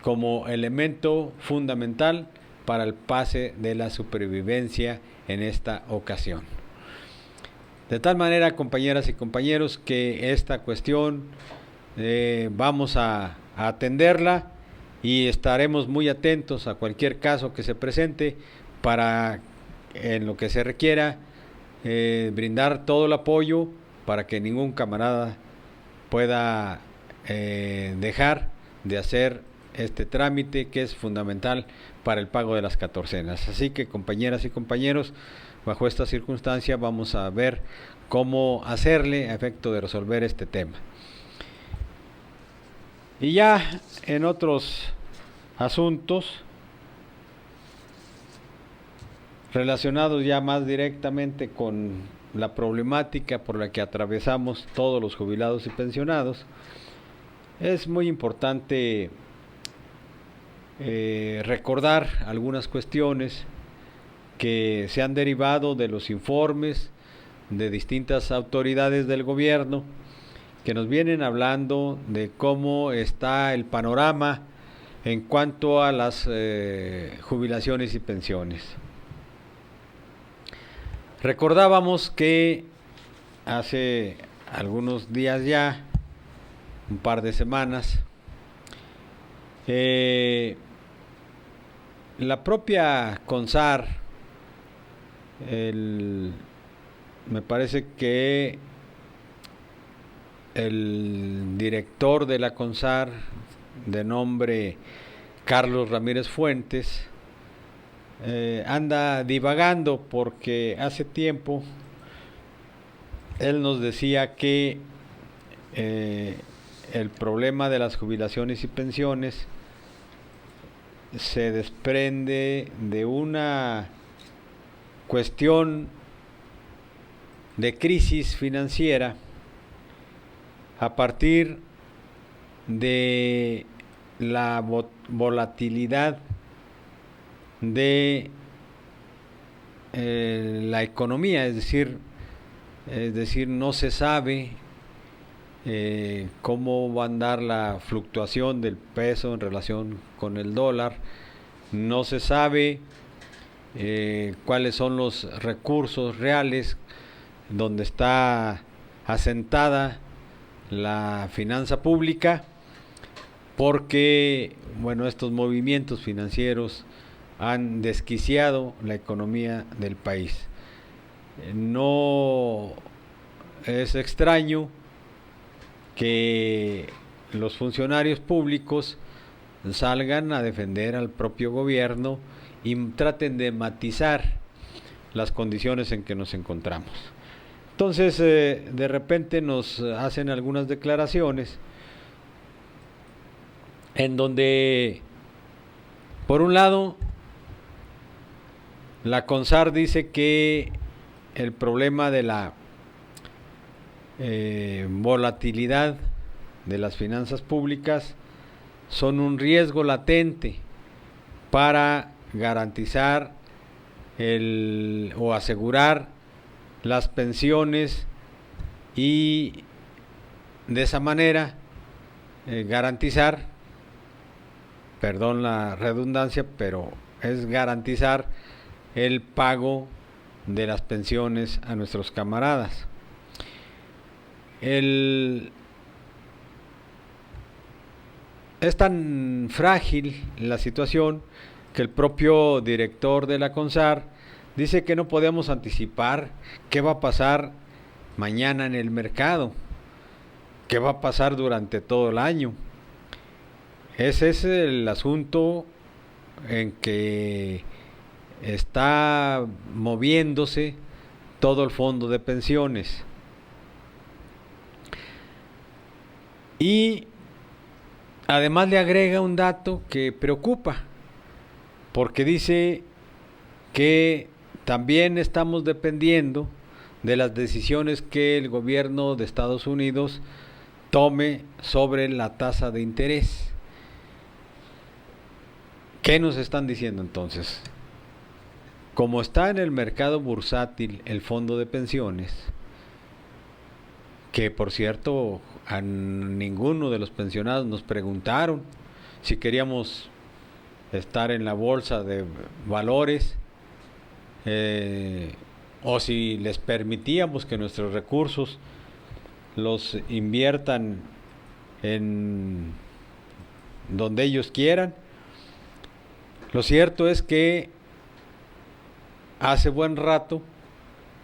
D: como elemento fundamental para el pase de la supervivencia en esta ocasión. De tal manera, compañeras y compañeros, que esta cuestión vamos a atenderla y estaremos muy atentos a cualquier caso que se presente para, en lo que se requiera, brindar todo el apoyo para que ningún camarada pueda dejar de hacer este trámite que es fundamental para el pago de las catorcenas. Así que, compañeras y compañeros, bajo esta circunstancia vamos a ver cómo hacerle a efecto de resolver este tema. Y ya en otros asuntos relacionados ya más directamente con la problemática por la que atravesamos todos los jubilados y pensionados, es muy importante recordar algunas cuestiones que se han derivado de los informes de distintas autoridades del gobierno que nos vienen hablando de cómo está el panorama en cuanto a las jubilaciones y pensiones. Recordábamos que hace algunos días ya, un par de semanas, la propia CONSAR, me parece que el director de la CONSAR, de nombre Carlos Ramírez Fuentes, anda divagando, porque hace tiempo él nos decía que el problema de las jubilaciones y pensiones se desprende de una cuestión de crisis financiera a partir de la volatilidad de la economía, es decir, no se sabe cómo va a andar la fluctuación del peso en relación con el dólar, no se sabe cuáles son los recursos reales donde está asentada la finanza pública, porque estos movimientos financieros han desquiciado la economía del país. No es extraño que los funcionarios públicos salgan a defender al propio gobierno y traten de matizar las condiciones en que nos encontramos. Entonces, de repente nos hacen algunas declaraciones en donde, por un lado, la CONSAR dice que el problema de la volatilidad de las finanzas públicas son un riesgo latente para garantizar o asegurar las pensiones y de esa manera garantizar, perdón la redundancia, pero es garantizar el pago de las pensiones a nuestros camaradas. Es tan frágil la situación que el propio director de la CONSAR dice que no podemos anticipar qué va a pasar mañana en el mercado, qué va a pasar durante todo el año. Ese es el asunto en que está moviéndose todo el fondo de pensiones. Y además le agrega un dato que preocupa, porque dice que también estamos dependiendo de las decisiones que el gobierno de Estados Unidos tome sobre la tasa de interés. ¿Qué nos están diciendo entonces? Como está en el mercado bursátil el fondo de pensiones, que por cierto a ninguno de los pensionados nos preguntaron si queríamos estar en la bolsa de valores, o si les permitíamos que nuestros recursos los inviertan en donde ellos quieran. Lo cierto es que hace buen rato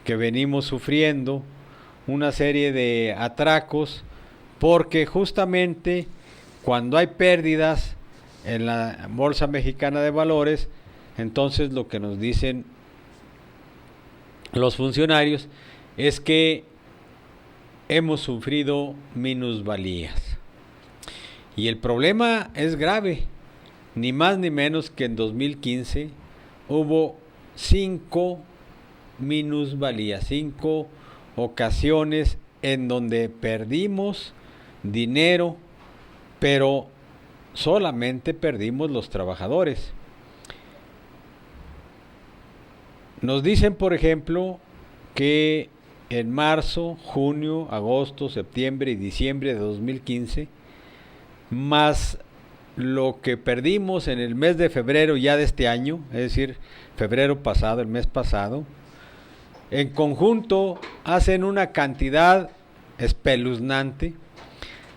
D: que venimos sufriendo una serie de atracos, porque justamente cuando hay pérdidas en la Bolsa Mexicana de Valores, entonces lo que nos dicen los funcionarios es que hemos sufrido minusvalías. Y el problema es grave, ni más ni menos que en 2015 hubo 5 minusvalías, 5 ocasiones en donde perdimos dinero, pero solamente perdimos los trabajadores. Nos dicen, por ejemplo, que en marzo, junio, agosto, septiembre y diciembre de 2015, más lo que perdimos en el mes de febrero ya de este año, es decir, febrero pasado, el mes pasado, en conjunto hacen una cantidad espeluznante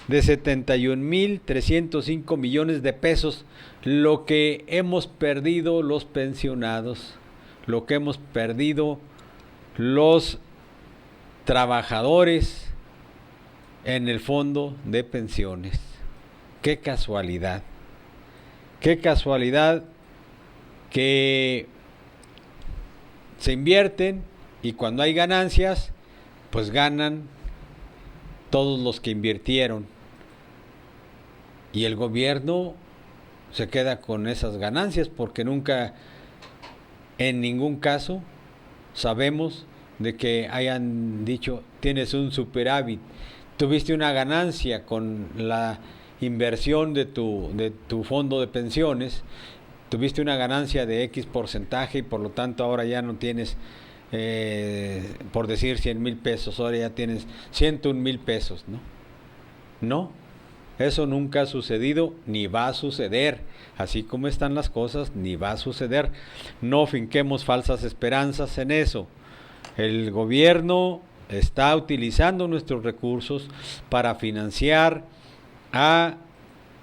D: de 71,305 millones de pesos, lo que hemos perdido los pensionados, lo que hemos perdido los trabajadores en el fondo de pensiones. Qué casualidad que se invierten y cuando hay ganancias, pues ganan todos los que invirtieron. Y el gobierno se queda con esas ganancias porque nunca, en ningún caso, sabemos de que hayan dicho, tienes un superávit, tuviste una ganancia con la inversión de tu fondo de pensiones, tuviste una ganancia de X porcentaje y por lo tanto ahora ya no tienes, por decir 100,000 pesos, ahora ya tienes 101,000 pesos, ¿no? No, eso nunca ha sucedido ni va a suceder, así como están las cosas, ni va a suceder. No finquemos falsas esperanzas en eso. El gobierno está utilizando nuestros recursos para financiar a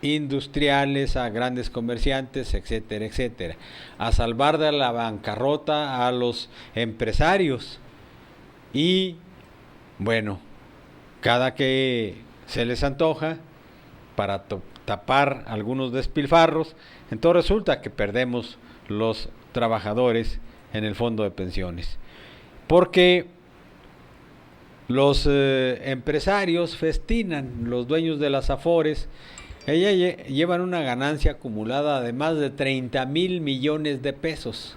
D: industriales, a grandes comerciantes, etcétera, etcétera, a salvar de la bancarrota a los empresarios. Y bueno, cada que se les antoja para tapar algunos despilfarros, entonces resulta que perdemos los trabajadores en el fondo de pensiones, porque los empresarios festinan, los dueños de las Afores, llevan una ganancia acumulada de más de 30,000 millones de pesos.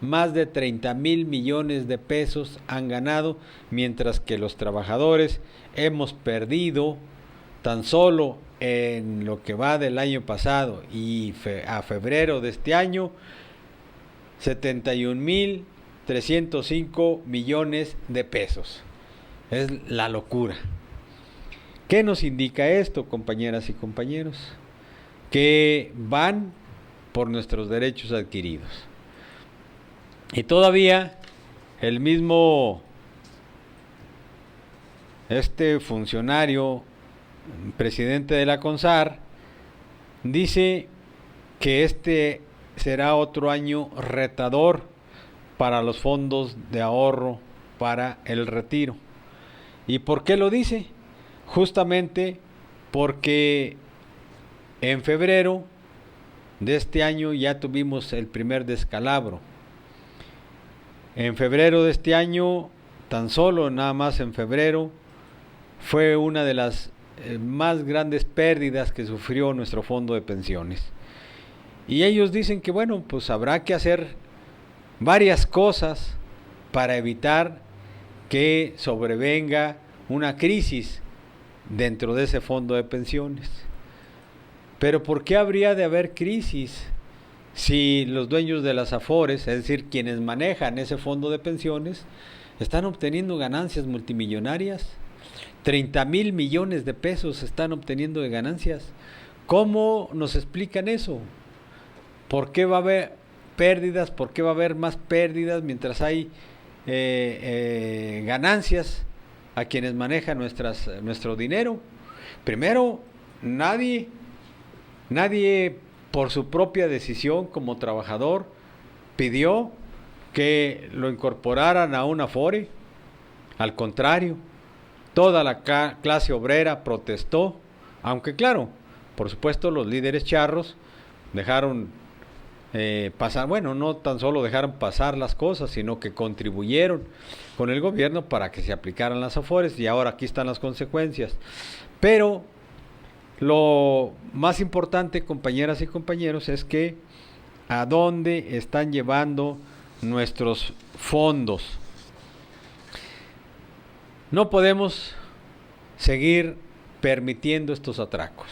D: Más de 30,000 millones de pesos han ganado, mientras que los trabajadores hemos perdido tan solo en lo que va del año pasado y a febrero de este año 71,305 millones de pesos. Es la locura. ¿Qué nos indica esto, compañeras y compañeros? Que van por nuestros derechos adquiridos. Y todavía el mismo funcionario, presidente de la CONSAR, dice que este será otro año retador para los fondos de ahorro para el retiro. ¿Y por qué lo dice? Justamente porque en febrero de este año ya tuvimos el primer descalabro. En febrero de este año, tan solo nada más en febrero, fue una de las más grandes pérdidas que sufrió nuestro fondo de pensiones. Y ellos dicen que bueno, pues habrá que hacer varias cosas para evitar que sobrevenga una crisis dentro de ese fondo de pensiones. Pero ¿por qué habría de haber crisis si los dueños de las Afores, es decir, quienes manejan ese fondo de pensiones, están obteniendo ganancias multimillonarias? 30,000 millones de pesos están obteniendo de ganancias. ¿Cómo nos explican eso? ¿Por qué va a haber pérdidas? ¿Por qué va a haber más pérdidas mientras hay ganancias a quienes manejan nuestro dinero? Primero, nadie por su propia decisión como trabajador pidió que lo incorporaran a una Afore. Al contrario, toda la clase obrera protestó, aunque claro, por supuesto los líderes charros dejaron pasar, bueno, no tan solo dejaron pasar las cosas, sino que contribuyeron con el gobierno para que se aplicaran las Afores, y ahora aquí están las consecuencias. Pero lo más importante, compañeras y compañeros, es que a dónde están llevando nuestros fondos. No podemos seguir permitiendo estos atracos.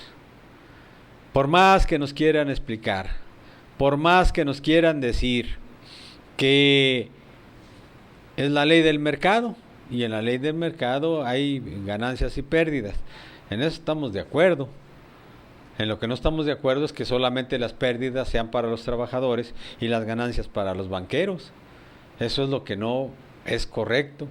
D: Por más que nos quieran explicar, por más que nos quieran decir que es la ley del mercado, y en la ley del mercado hay ganancias y pérdidas. En eso estamos de acuerdo. En lo que no estamos de acuerdo es que solamente las pérdidas sean para los trabajadores y las ganancias para los banqueros. Eso es lo que no es correcto.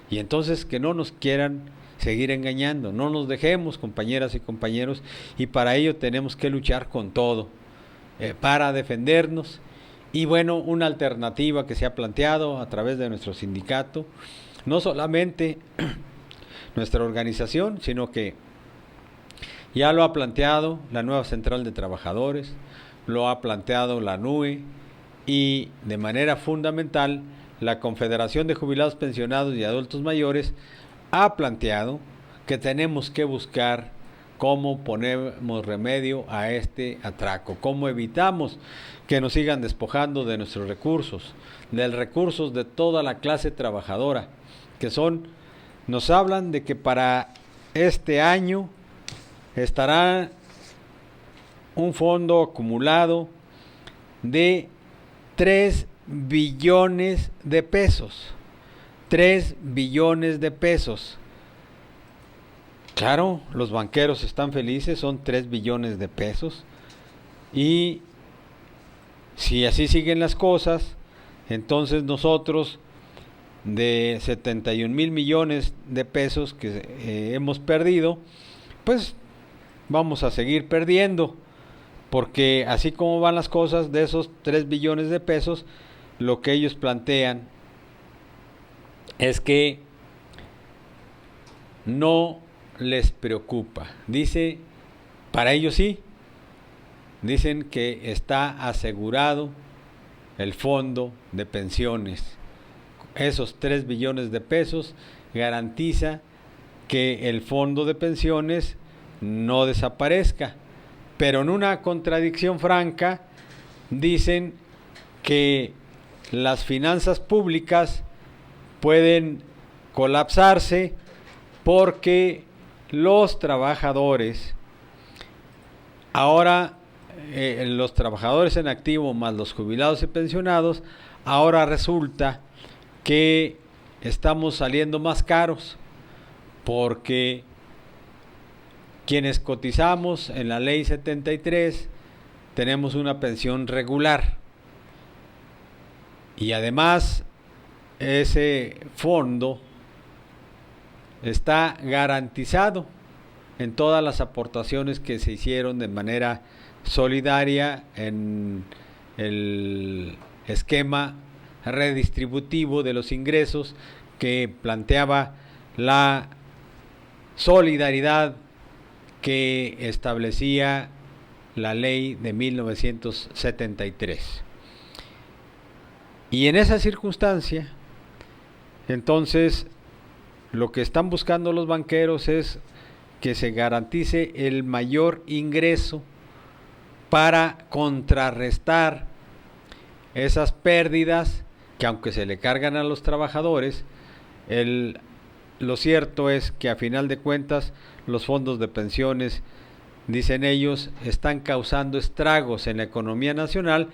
D: Y entonces que no nos quieran seguir engañando. No nos dejemos, compañeras y compañeros, y para ello tenemos que luchar con todo para defendernos. Y bueno, una alternativa que se ha planteado a través de nuestro sindicato, no solamente nuestra organización, sino que ya lo ha planteado la nueva Central de Trabajadores, lo ha planteado la NUE y de manera fundamental la Confederación de Jubilados, Pensionados y Adultos Mayores ha planteado que tenemos que buscar cómo ponemos remedio a este atraco, cómo evitamos que nos sigan despojando de nuestros recursos, de los recursos de toda la clase trabajadora, que nos hablan de que para este año estará un fondo acumulado de 3 billones de pesos. 3 billones de pesos. Claro, los banqueros están felices, son 3 billones de pesos. Y si así siguen las cosas, entonces nosotros de 71,000 millones de pesos que hemos perdido, pues vamos a seguir perdiendo, porque así como van las cosas, de esos 3 billones de pesos, lo que ellos plantean es que no les preocupa. Dice, para ellos sí, dicen que está asegurado el fondo de pensiones. Esos 3 billones de pesos garantiza que el fondo de pensiones no desaparezca, pero en una contradicción franca dicen que las finanzas públicas pueden colapsarse porque los trabajadores, ahora los trabajadores en activo más los jubilados y pensionados, ahora resulta que estamos saliendo más caros porque quienes cotizamos en la ley 73 tenemos una pensión regular y además ese fondo está garantizado en todas las aportaciones que se hicieron de manera solidaria en el esquema redistributivo de los ingresos que planteaba la solidaridad que establecía la ley de 1973. Y en esa circunstancia, entonces, lo que están buscando los banqueros es que se garantice el mayor ingreso para contrarrestar esas pérdidas que, aunque se le cargan a los trabajadores, lo cierto es que a final de cuentas los fondos de pensiones, dicen ellos, están causando estragos en la economía nacional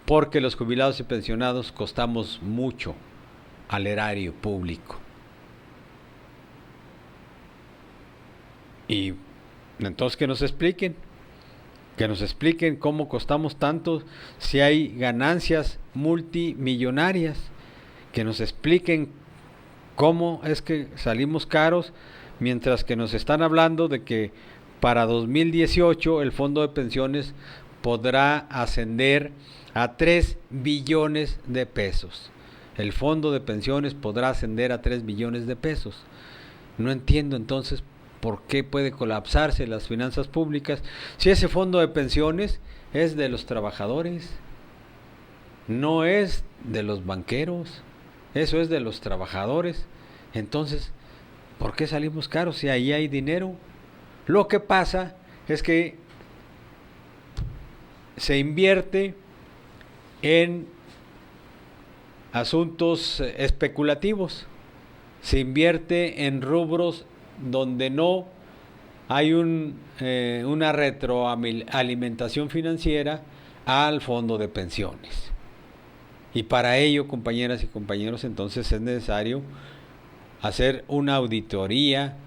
D: porque los jubilados y pensionados costamos mucho al erario público. Y entonces que nos expliquen cómo costamos tanto si hay ganancias multimillonarias, que nos expliquen cómo es que salimos caros, mientras que nos están hablando de que para 2018 el fondo de pensiones podrá ascender a 3 billones de pesos. El fondo de pensiones podrá ascender a 3 billones de pesos. No entiendo entonces por qué puede colapsarse las finanzas públicas si ese fondo de pensiones es de los trabajadores, no es de los banqueros, eso es de los trabajadores. Entonces, ¿por qué salimos caros si ahí hay dinero? Lo que pasa es que se invierte en asuntos especulativos, se invierte en rubros donde no hay una retroalimentación financiera al fondo de pensiones. Y para ello, compañeras y compañeros, entonces es necesario hacer una auditoría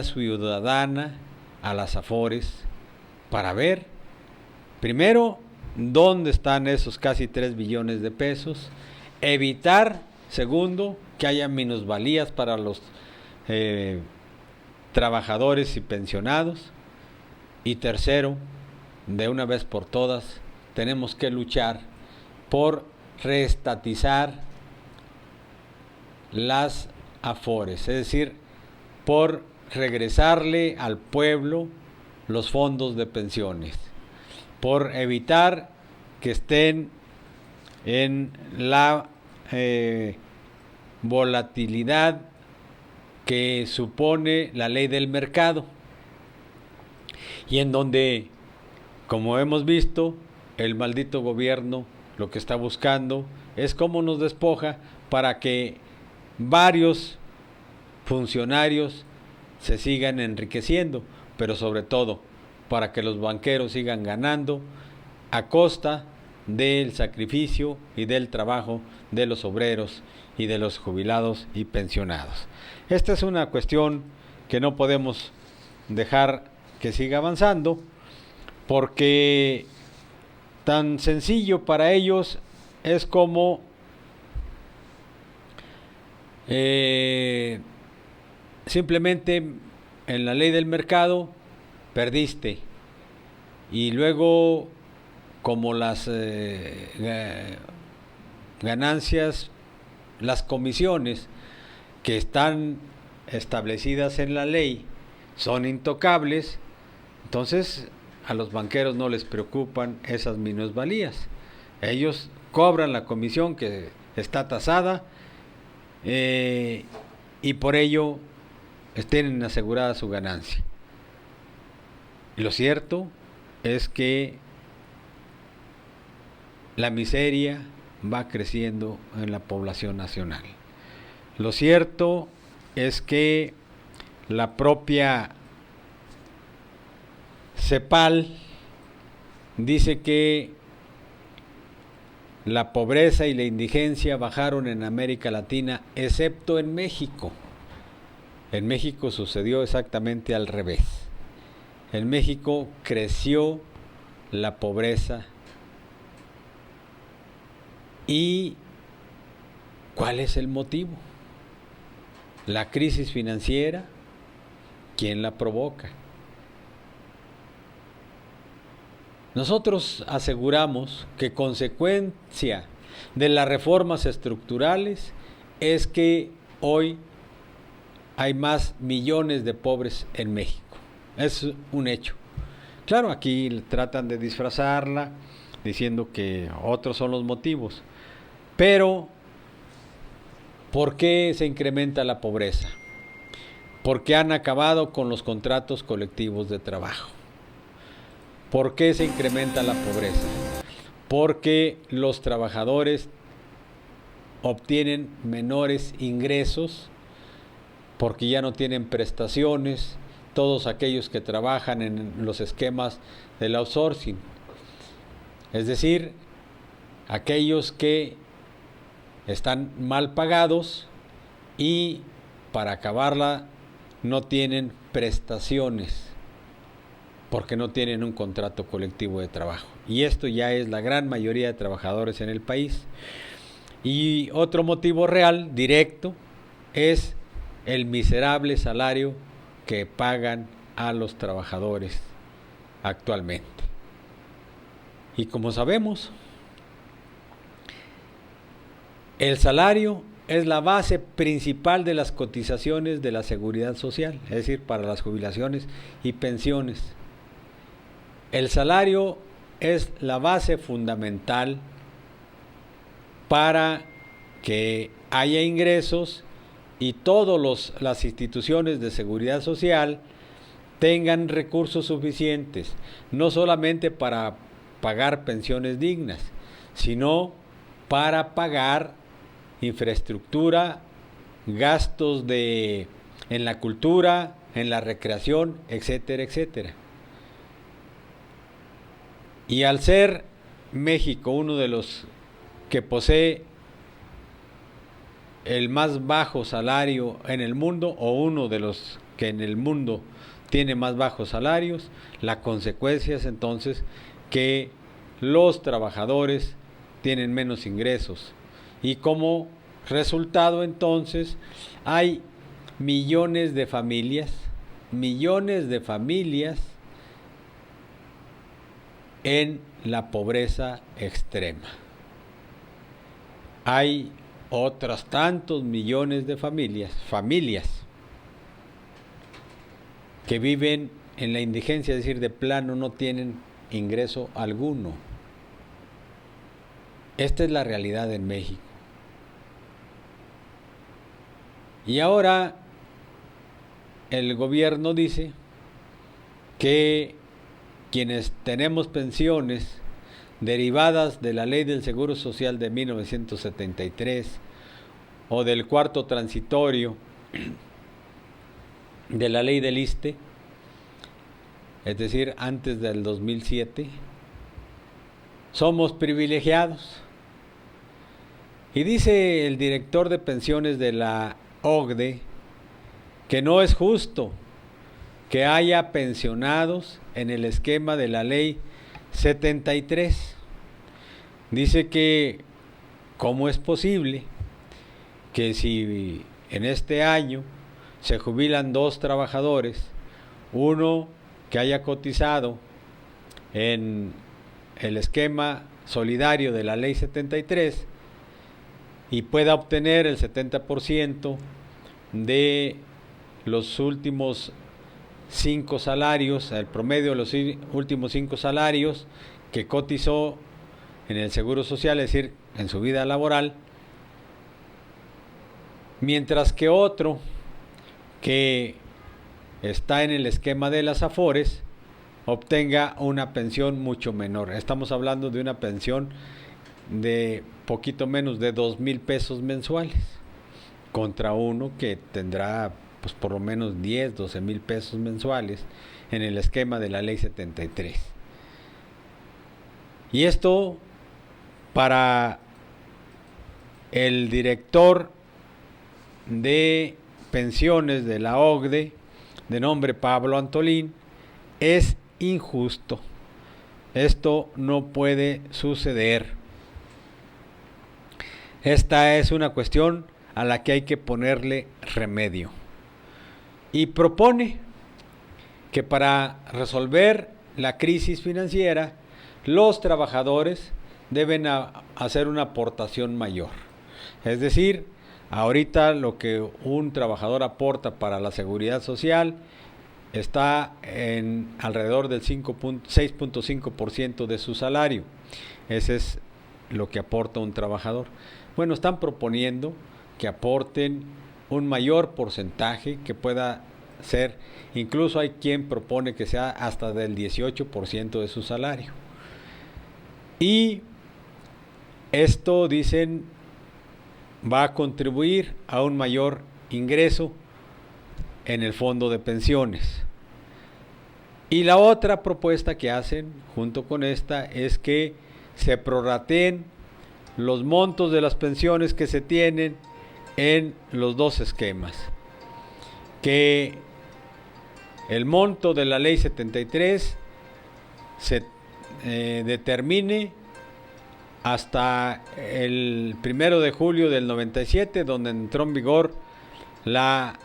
D: ciudadana a las Afores para ver, primero, dónde están esos casi 3 billones de pesos, evitar, segundo, que haya minusvalías para los trabajadores y pensionados, y tercero, de una vez por todas, tenemos que luchar por reestatizar las Afores, es decir, por regresarle al pueblo los fondos de pensiones, por evitar que estén en la volatilidad que supone la ley del mercado, y en donde, como hemos visto, el maldito gobierno lo que está buscando es cómo nos despoja para que varios funcionarios se sigan enriqueciendo, pero sobre todo para que los banqueros sigan ganando a costa del sacrificio y del trabajo de los obreros y de los jubilados y pensionados. Esta es una cuestión que no podemos dejar que siga avanzando, porque tan sencillo para ellos es como simplemente en la ley del mercado perdiste, y luego como las ganancias, las comisiones que están establecidas en la ley son intocables, entonces a los banqueros no les preocupan esas minusvalías. Ellos cobran la comisión que está tasada y por ello tienen asegurada su ganancia. Y lo cierto es que la miseria va creciendo en la población nacional. Lo cierto es que la propia CEPAL dice que la pobreza y la indigencia bajaron en América Latina, excepto en México. En México sucedió exactamente al revés. En México creció la pobreza. ¿Y cuál es el motivo? La crisis financiera, ¿quién la provoca? Nosotros aseguramos que consecuencia de las reformas estructurales es que hoy hay más millones de pobres en México. Es un hecho. Claro, aquí tratan de disfrazarla diciendo que otros son los motivos. Pero, ¿por qué se incrementa la pobreza? Porque han acabado con los contratos colectivos de trabajo. ¿Por qué se incrementa la pobreza? Porque los trabajadores obtienen menores ingresos, porque ya no tienen prestaciones, todos aquellos que trabajan en los esquemas del outsourcing. Es decir, aquellos que están mal pagados y para acabarla no tienen prestaciones, porque no tienen un contrato colectivo de trabajo. Y esto ya es la gran mayoría de trabajadores en el país. Y otro motivo real, directo, es el miserable salario que pagan a los trabajadores actualmente. Y como sabemos, el salario es la base principal de las cotizaciones de la seguridad social, es decir, para las jubilaciones y pensiones. El salario es la base fundamental para que haya ingresos y todas las instituciones de seguridad social, tengan recursos suficientes, no solamente para pagar pensiones dignas, sino para pagar infraestructura, gastos en la cultura, en la recreación, etcétera, etcétera. Y al ser México uno de los que posee el más bajo salario en el mundo, o uno de los que en el mundo tiene más bajos salarios, la consecuencia es entonces que los trabajadores tienen menos ingresos, y como resultado entonces hay millones de familias en la pobreza extrema. Hay otros tantos millones de familias que viven en la indigencia, es decir, de plano no tienen ingreso alguno. Esta es la realidad en México. Y ahora el gobierno dice que quienes tenemos pensiones derivadas de la Ley del Seguro Social de 1973 o del cuarto transitorio de la Ley del ISSSTE, es decir, antes del 2007, somos privilegiados. Y dice el director de pensiones de la OCDE que no es justo que haya pensionados en el esquema de la Ley 73. Dice que cómo es posible que si en este año se jubilan 2 trabajadores, uno que haya cotizado en el esquema solidario de la Ley 73 y pueda obtener el 70% de los últimos 5 salarios, el promedio de los últimos 5 salarios que cotizó en el Seguro Social, es decir, en su vida laboral, mientras que otro que está en el esquema de las AFORES obtenga una pensión mucho menor. Estamos hablando de una pensión de poquito menos de 2,000 pesos mensuales, contra uno que tendrá pues por lo menos 10, 12,000 pesos mensuales en el esquema de la Ley 73. Y esto, para el director de pensiones de la OCDE, de nombre Pablo Antolín, es injusto. Esto no puede suceder. Esta es una cuestión a la que hay que ponerle remedio. Y propone que para resolver la crisis financiera, los trabajadores deben hacer una aportación mayor. Es decir, ahorita lo que un trabajador aporta para la seguridad social está en alrededor del 6.5% de su salario. Ese es lo que aporta un trabajador. Bueno, están proponiendo que aporten un mayor porcentaje, que pueda ser, incluso hay quien propone que sea hasta del 18% de su salario. Y esto, dicen, va a contribuir a un mayor ingreso en el fondo de pensiones. Y la otra propuesta que hacen junto con esta es que se prorrateen los montos de las pensiones que se tienen en los 2 esquemas, que el monto de la Ley 73 se determine hasta el 1 de julio del 97, donde entró en vigor la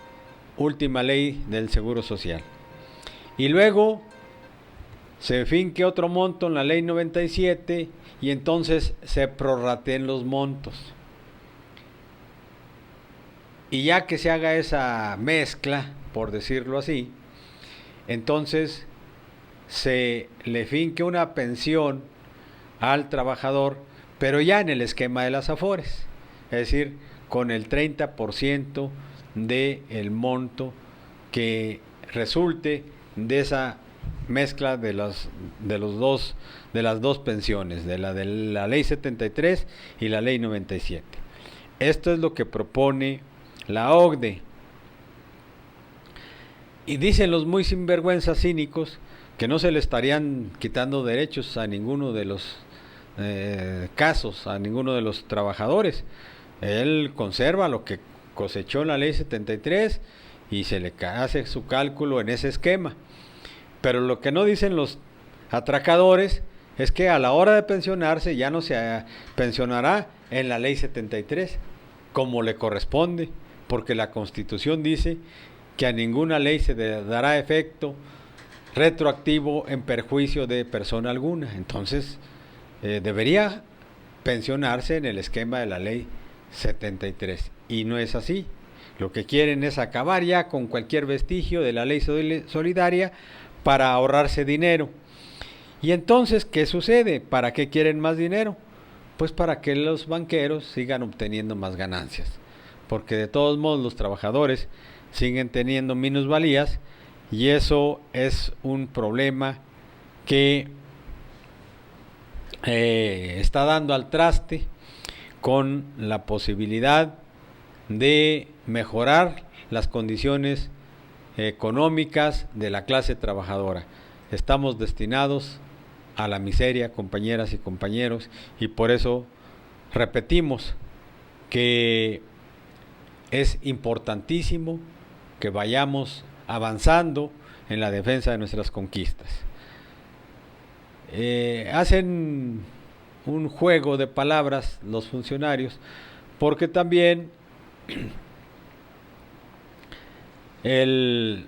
D: última ley del Seguro Social. Y luego se finque otro monto en la Ley 97 y entonces se prorrateen los montos. Y ya que se haga esa mezcla, por decirlo así, entonces se le finque una pensión al trabajador, pero ya en el esquema de las AFORES, es decir, con el 30% del monto que resulte de esa mezcla de las dos pensiones, de la ley 73 y la ley 97. Esto es lo que propone la OCDE. Y dicen los muy sinvergüenzas cínicos que no se le estarían quitando derechos a ninguno de los casos, a ninguno de los trabajadores. Él conserva lo que cosechó en la ley 73 y se le hace su cálculo en ese esquema. Pero lo que no dicen los atracadores es que a la hora de pensionarse ya no se pensionará en la ley 73 como le corresponde, porque la Constitución dice que a ninguna ley se dará efecto retroactivo en perjuicio de persona alguna. Entonces debería pensionarse en el esquema de la ley 73 y no es así. Lo que quieren es acabar ya con cualquier vestigio de la ley solidaria para ahorrarse dinero. Y entonces, ¿qué sucede? ¿Para qué quieren más dinero? Pues para que los banqueros sigan obteniendo más ganancias, porque de todos modos los trabajadores siguen teniendo minusvalías y eso es un problema que está dando al traste con la posibilidad de mejorar las condiciones económicas de la clase trabajadora. Estamos destinados a la miseria, compañeras y compañeros, y por eso repetimos que es importantísimo que vayamos avanzando en la defensa de nuestras conquistas. Hacen un juego de palabras los funcionarios, porque también el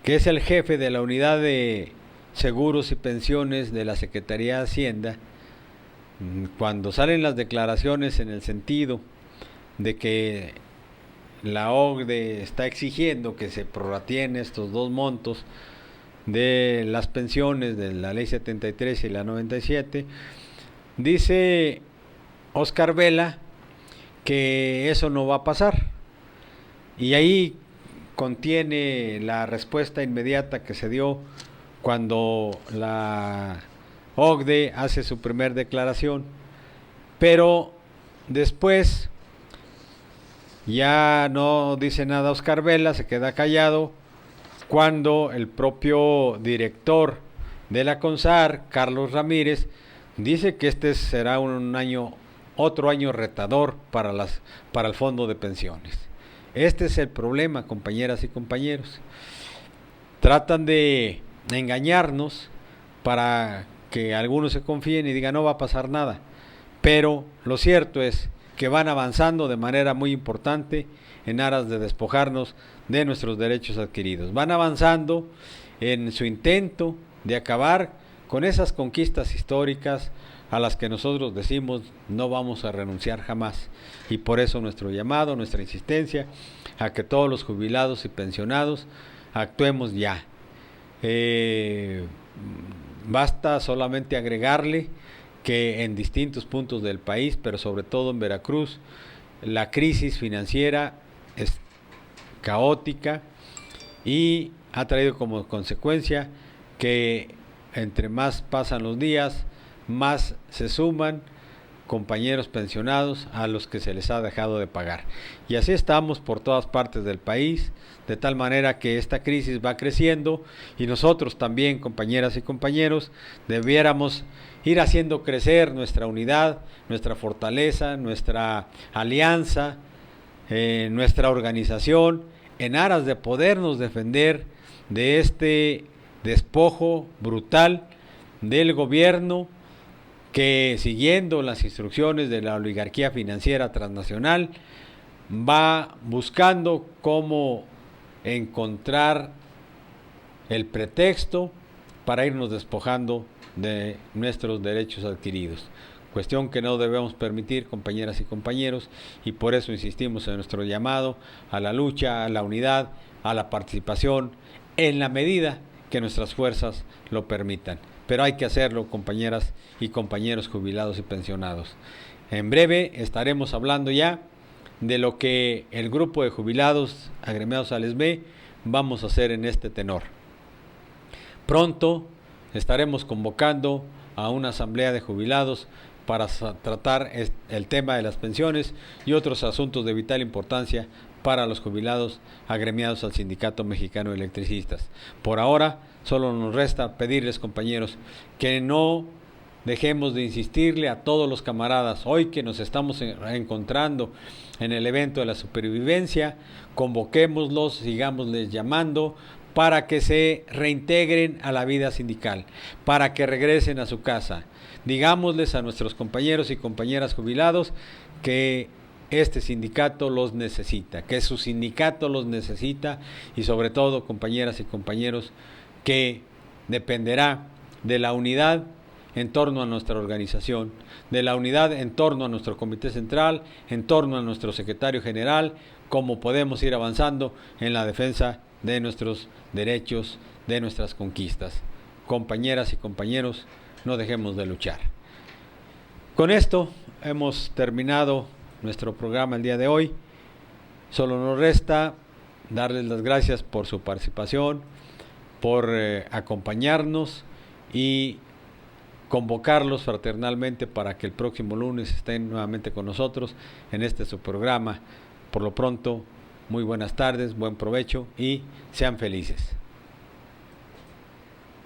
D: que es el jefe de la unidad de seguros y pensiones de la Secretaría de Hacienda, cuando salen las declaraciones en el sentido de que la OCDE está exigiendo que se prorrateen estos dos montos de las pensiones de la ley 73 y la 97, dice Oscar Vela que eso no va a pasar, y ahí contiene la respuesta inmediata que se dio cuando la OCDE hace su primer declaración, pero después ya no dice nada Oscar Vela, se queda callado cuando el propio director de la CONSAR, Carlos Ramírez, dice que este será otro año retador para el fondo de pensiones. Este es el problema, compañeras y compañeros. Tratan de engañarnos para que algunos se confíen y digan no va a pasar nada. Pero lo cierto es que van avanzando de manera muy importante en aras de despojarnos de nuestros derechos adquiridos. Van avanzando en su intento de acabar con esas conquistas históricas a las que nosotros decimos no vamos a renunciar jamás. Y por eso nuestro llamado, nuestra insistencia a que todos los jubilados y pensionados actuemos ya. Basta solamente agregarle que en distintos puntos del país, pero sobre todo en Veracruz, la crisis financiera es caótica y ha traído como consecuencia que entre más pasan los días, más se suman compañeros pensionados a los que se les ha dejado de pagar. Y así estamos por todas partes del país, de tal manera que esta crisis va creciendo y nosotros también, compañeras y compañeros, debiéramos ir haciendo crecer nuestra unidad, nuestra fortaleza, nuestra alianza, nuestra organización, en aras de podernos defender de este despojo brutal del gobierno que, siguiendo las instrucciones de la oligarquía financiera transnacional, va buscando cómo encontrar el pretexto para irnos despojando de nuestros derechos adquiridos. Cuestión que no debemos permitir, compañeras y compañeros, y por eso insistimos en nuestro llamado a la lucha, a la unidad, a la participación, en la medida que nuestras fuerzas lo permitan. Pero hay que hacerlo, compañeras y compañeros jubilados y pensionados. En breve estaremos hablando ya de lo que el grupo de jubilados agremiados al SME vamos a hacer en este tenor. Pronto estaremos convocando a una asamblea de jubilados para tratar el tema de las pensiones y otros asuntos de vital importancia para los jubilados agremiados al Sindicato Mexicano de Electricistas. Por ahora, solo nos resta pedirles, compañeros, que no dejemos de insistirle a todos los camaradas, hoy que nos estamos encontrando en el evento de la supervivencia, convoquémoslos, sigámosles llamando, para que se reintegren a la vida sindical, para que regresen a su casa. Digámosles a nuestros compañeros y compañeras jubilados que este sindicato los necesita, que su sindicato los necesita y sobre todo, compañeras y compañeros, que dependerá de la unidad en torno a nuestra organización, de la unidad en torno a nuestro comité central, en torno a nuestro secretario general, cómo podemos ir avanzando en la defensa de nuestros derechos, de nuestras conquistas. Compañeras y compañeros, no dejemos de luchar. Con esto hemos terminado nuestro programa el día de hoy. Solo nos resta darles las gracias por su participación, por acompañarnos y convocarlos fraternalmente para que el próximo lunes estén nuevamente con nosotros en este su programa. Por lo pronto, muy buenas tardes, buen provecho y sean felices.